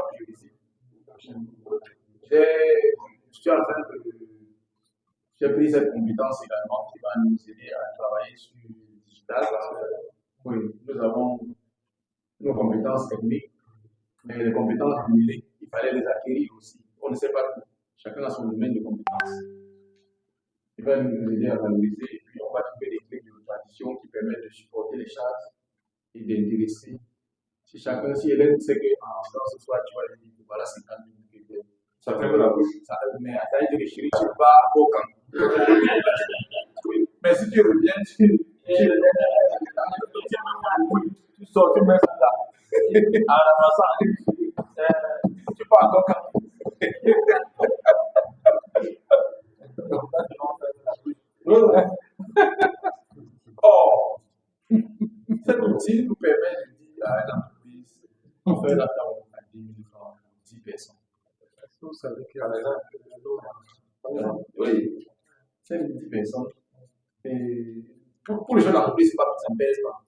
prioriser. Je suis en train de. J'ai pris cette compétence également qui va nous aider à travailler sur le digital. Oui, nous avons nos compétences techniques, mais les compétences numériques, il fallait les acquérir aussi. On ne sait pas tout. Chacun a son domaine de compétences. Il va nous aider à valoriser et puis on va trouver des clés de tradition qui permettent de supporter les charges et d'intéresser. Si Hélène sait qu'en ce soir, tu vas lui dire, voilà 50 minutes. Ça fait que la bouche, ça aide, mais à taille de chérie, tu vas à Bocan. Mais si tu reviens, tu sors, tu mets ça là. À la maison, tu pars à Bocan. Or, cet outil nous permet de dire à une entreprise, on fait la table à 10 000 francs, 10 personnes. Vous savez qu'il y a des gens qui oui, c'est 10 personnes. Et pour les jeunes entreprises, ça pèse pas.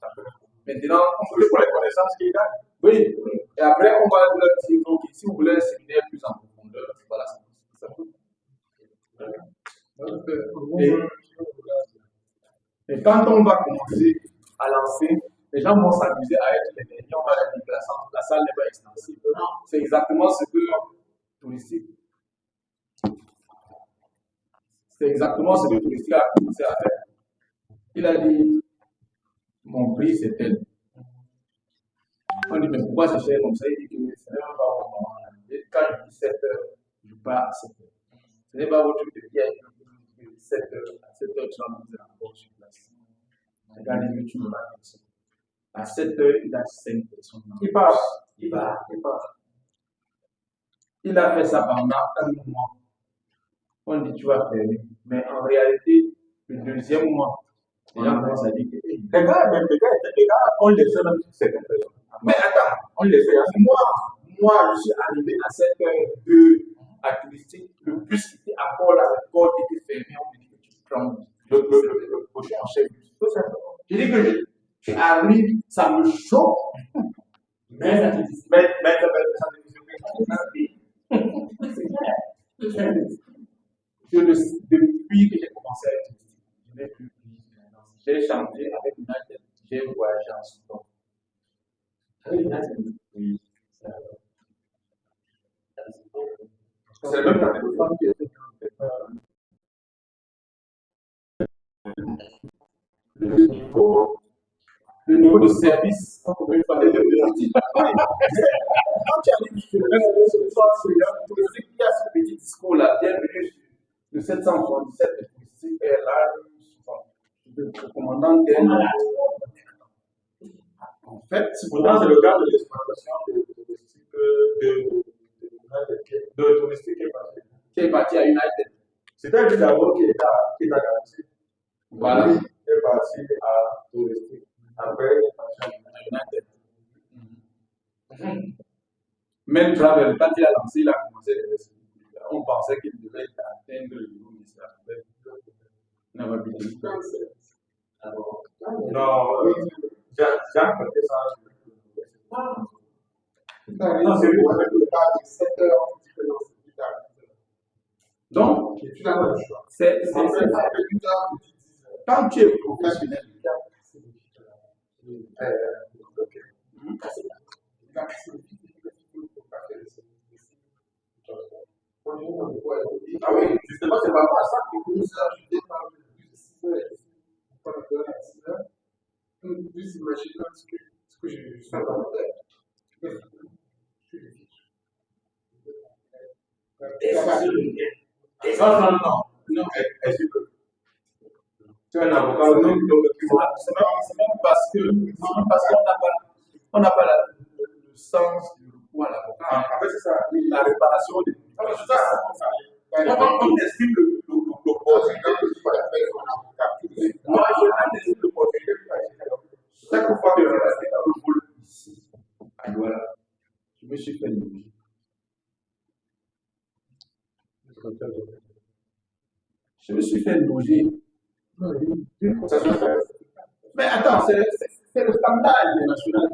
Maintenant, on peut pour les connaissances qu'ils gagnent. Oui, et après, on va leur dire donc, si vous voulez un séminaire plus en profondeur, voilà, ça coûte. Et quand on va commencer à lancer, les gens vont s'amuser à être les derniers, on va leur dire que la salle n'est pas extensive. C'est exactement ce que touristique. C'est exactement ce que touristique a commencé à faire. Il a dit, mon prix c'est tel. On dit, mais pourquoi c'est cher comme ça? Il dit que ce n'est même pas au moment. Quand je dis 7 heures, je pars à 7 heures. Ce n'est pas votre truc de bien. 7h à 7h30, il est encore sur place. Regardez, tu me l'as dit. À 7h, il a 5 personnes. Il part. Il a fait ça pendant un mois. On dit tu vas fermer. Mais en réalité, le deuxième mois, les gens commencent à dire que les gars, on les fait même sur certaines personnes. Mais attends, on les fait. Moi, je suis arrivé à 7h02 à touristique. Le bus était encore là, le port était fermé. On me dit que tu prends le prochain bus. Je dis que j'arrive, ça me choque. Mais ça me depuis que j'ai commencé à être touristique, je n'ai plus pris. J'ai changé avec United, j'ai voyagé en Soudan. Avec United? Oui. C'est le même téléphone qui était le niveau de service, quand tu arrives sur le touristique, il y a ce petit discours-là, bienvenue le 777 de touristique est là, le commandant d'elle. En fait, pourtant, c'est le cas de l'exploitation de touristique qui est parti à United. C'était lui d'abord qui est à garantie. Voilà. Il est parti à touristique. Après, il est parti à United. Même Travel, quand il a lancé, il a commencé les restes. On pensait qu'il devait atteindre le niveau initial. Non, Jean faisait ça. Non, c'est pour avec le cas de 7 heures. Donc, c'est quand tu es professionnel, ah oui, justement, c'est pas moi ça que vous nous ajoutez par le but de 6 heures. Pas de 6 heures. Plus imaginez ce que je suis en train de faire. Non, est-ce que tu es un avocat, c'est même parce qu'on n'a pas le sens du recours à l'avocat. En fait, c'est ça, la réparation des. On estime l'opportunité. Moi, je estime l'opportunité. Chaque fois que je reste dans le boulot ici, à Douala, je me suis fait loger. Je me suis fait loger. Mais attends, c'est le standard international.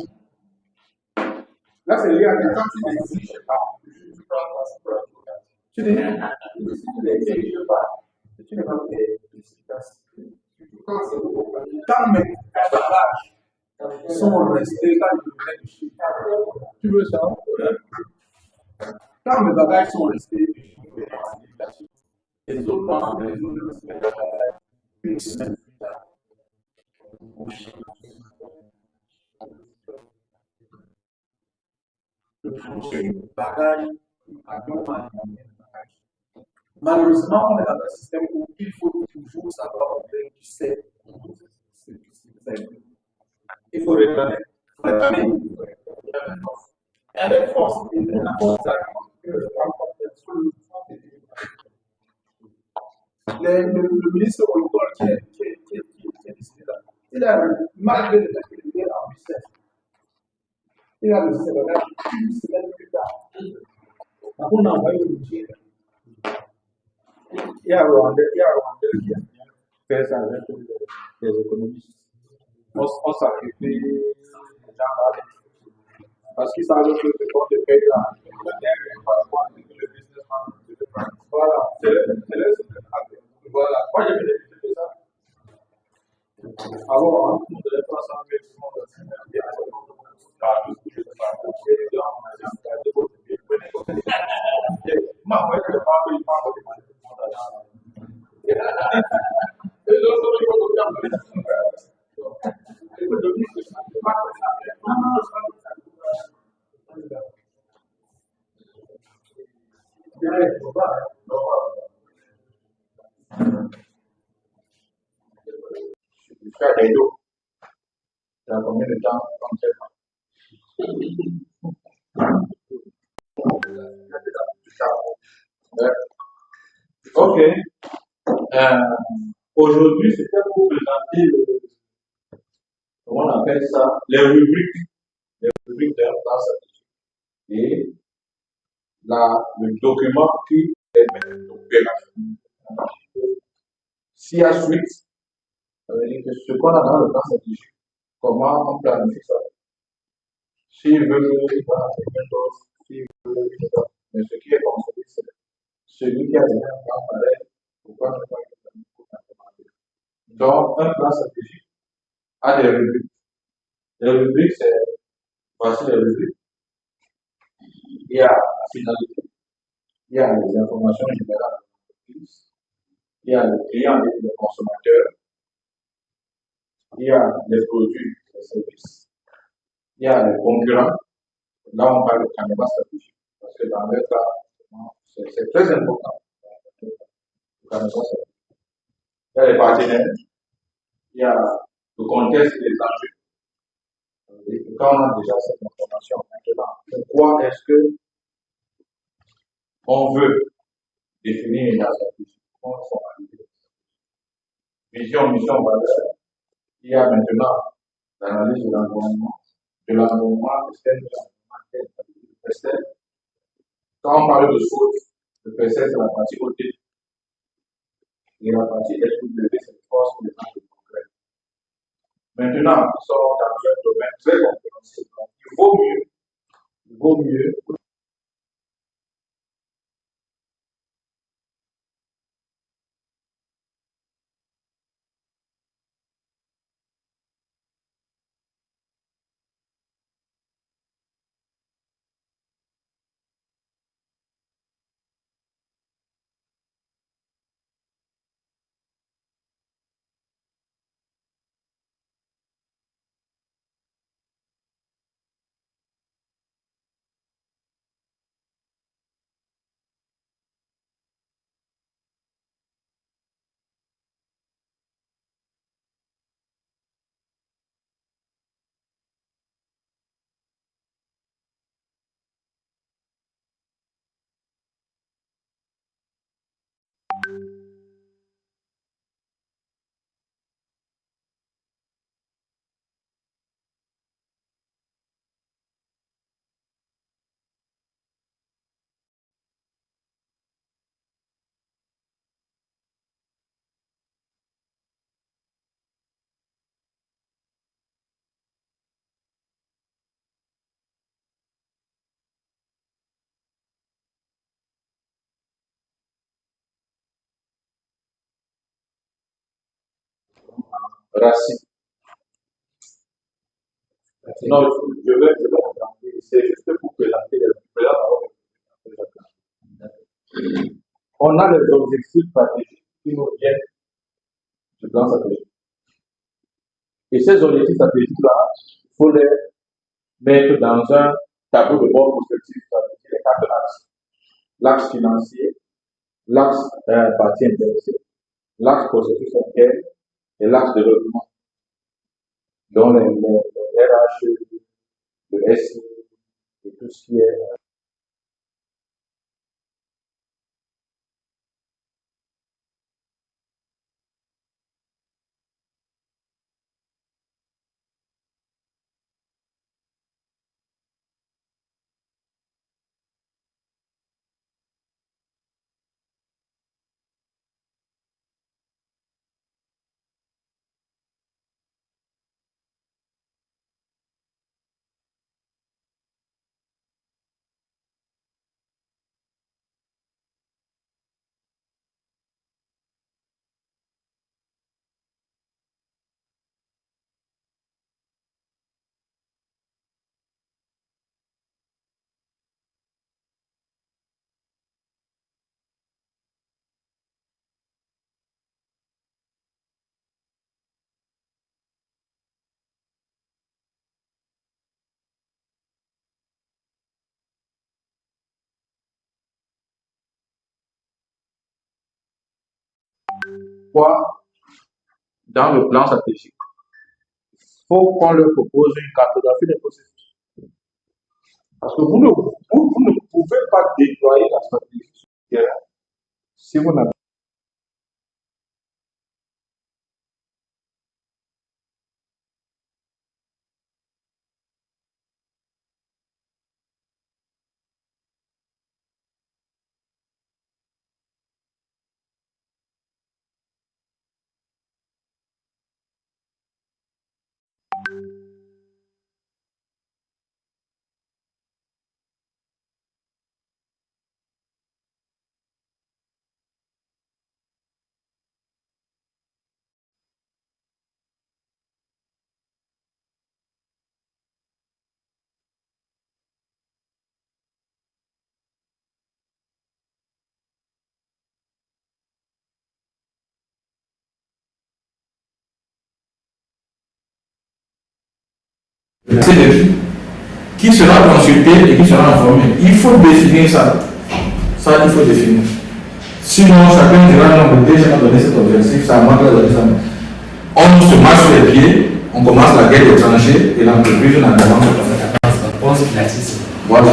Là, c'est lié à quand tu n'exiges pas. Tu prends un passeport. Tu n'exiges pas. Tu n'es pas efficace. Quand mes bagages sont restés, quand je venais de chez tu veux ça? Quand mes bagages sont restés, les autres ont une semaine plus tard. Le bagage à malheureusement, on est dans un système où il faut toujours savoir tu sais. Il faut réclamer. Et avec force, il y a la force le ministre Olukol qui est décidé là, il a malgré le fait qu'il est en business, il a décidé de faire une semaine plus tard. On a envoyé le budget. Il y a Rwanda qui a fait ça avec les économistes. On sacrifie les gens là. Parce qu'ils savent que le compte de paye là, le businessman de France. Voilà, c'est le voilà, moi j'ai fait ça. Alors, on devait pas s'enlever tout le monde partout ce que je fais. Les gens, on a des moi, je ne pas payer pas de faire des dos. Ça a combien de temps comme ça? Ok. Aujourd'hui, c'était pour présenter comment on appelle ça, les rubriques d'un plan stratégique et le document qui est opérationnel. S'il y a suite, ça veut dire que ce qu'on a dans le plan stratégique, comment on planifie ça. S'il veut, il va faire quelque chose, s'il veut, il va. Mais ce qui est consolidé, c'est celui qui a déjà un plan pareil, pourquoi ne pas le planifier? Donc, un plan stratégique a des rubriques. Les rubriques, voici les rubriques. Il y a la finalité, il y a les informations générales, il y a les clients et les consommateurs, il y a les produits et les services, il y a les concurrents. Là, on parle de canevas stratégique. Parce que dans le cas, c'est très important. Le canevas stratégique. Il y a les partenaires, il y a le contexte des enjeux. Et quand on a déjà cette information, maintenant, pourquoi est-ce que on veut définir la stratégie? Comment formaliser? Vision, mission, valeur. Il y a maintenant l'analyse de l'environnement externe, de l'environnement. Quand on parle de source, le PC, c'est la partie OT. Et la partie SW, c'est le force pour les gens de progrès. Maintenant, nous sommes dans un domaine très concurrentiel. Donc, il vaut mieux racine. Sinon, je vais regarder. C'est juste pour présenter les on a les objectifs stratégiques qui nous viennent du plan stratégique. Et ces objectifs stratégiques-là, il faut les mettre dans un tableau de bord prospectif stratégique, les 4 axes. L'axe financier, l'axe partie intéressée, l'axe processus interne et l'axe développement. Donc, les RH, le SI et tout ce qui est quoi dans le plan stratégique. faut qu'on leur propose une cartographie des processus. Parce que vous ne pouvez pas déployer la stratégie sur le terrain si vous n'avez qui sera consulté et qui sera informé. Il faut définir ça. Ça, il faut définir. Sinon, chacun dira non, déjà on a donné cet objectif, ça manque de donner ça. On se marche sur les pieds, on commence la guerre des tranchées et l'entreprise n'a pas. Pense qu'il a 6. Voilà.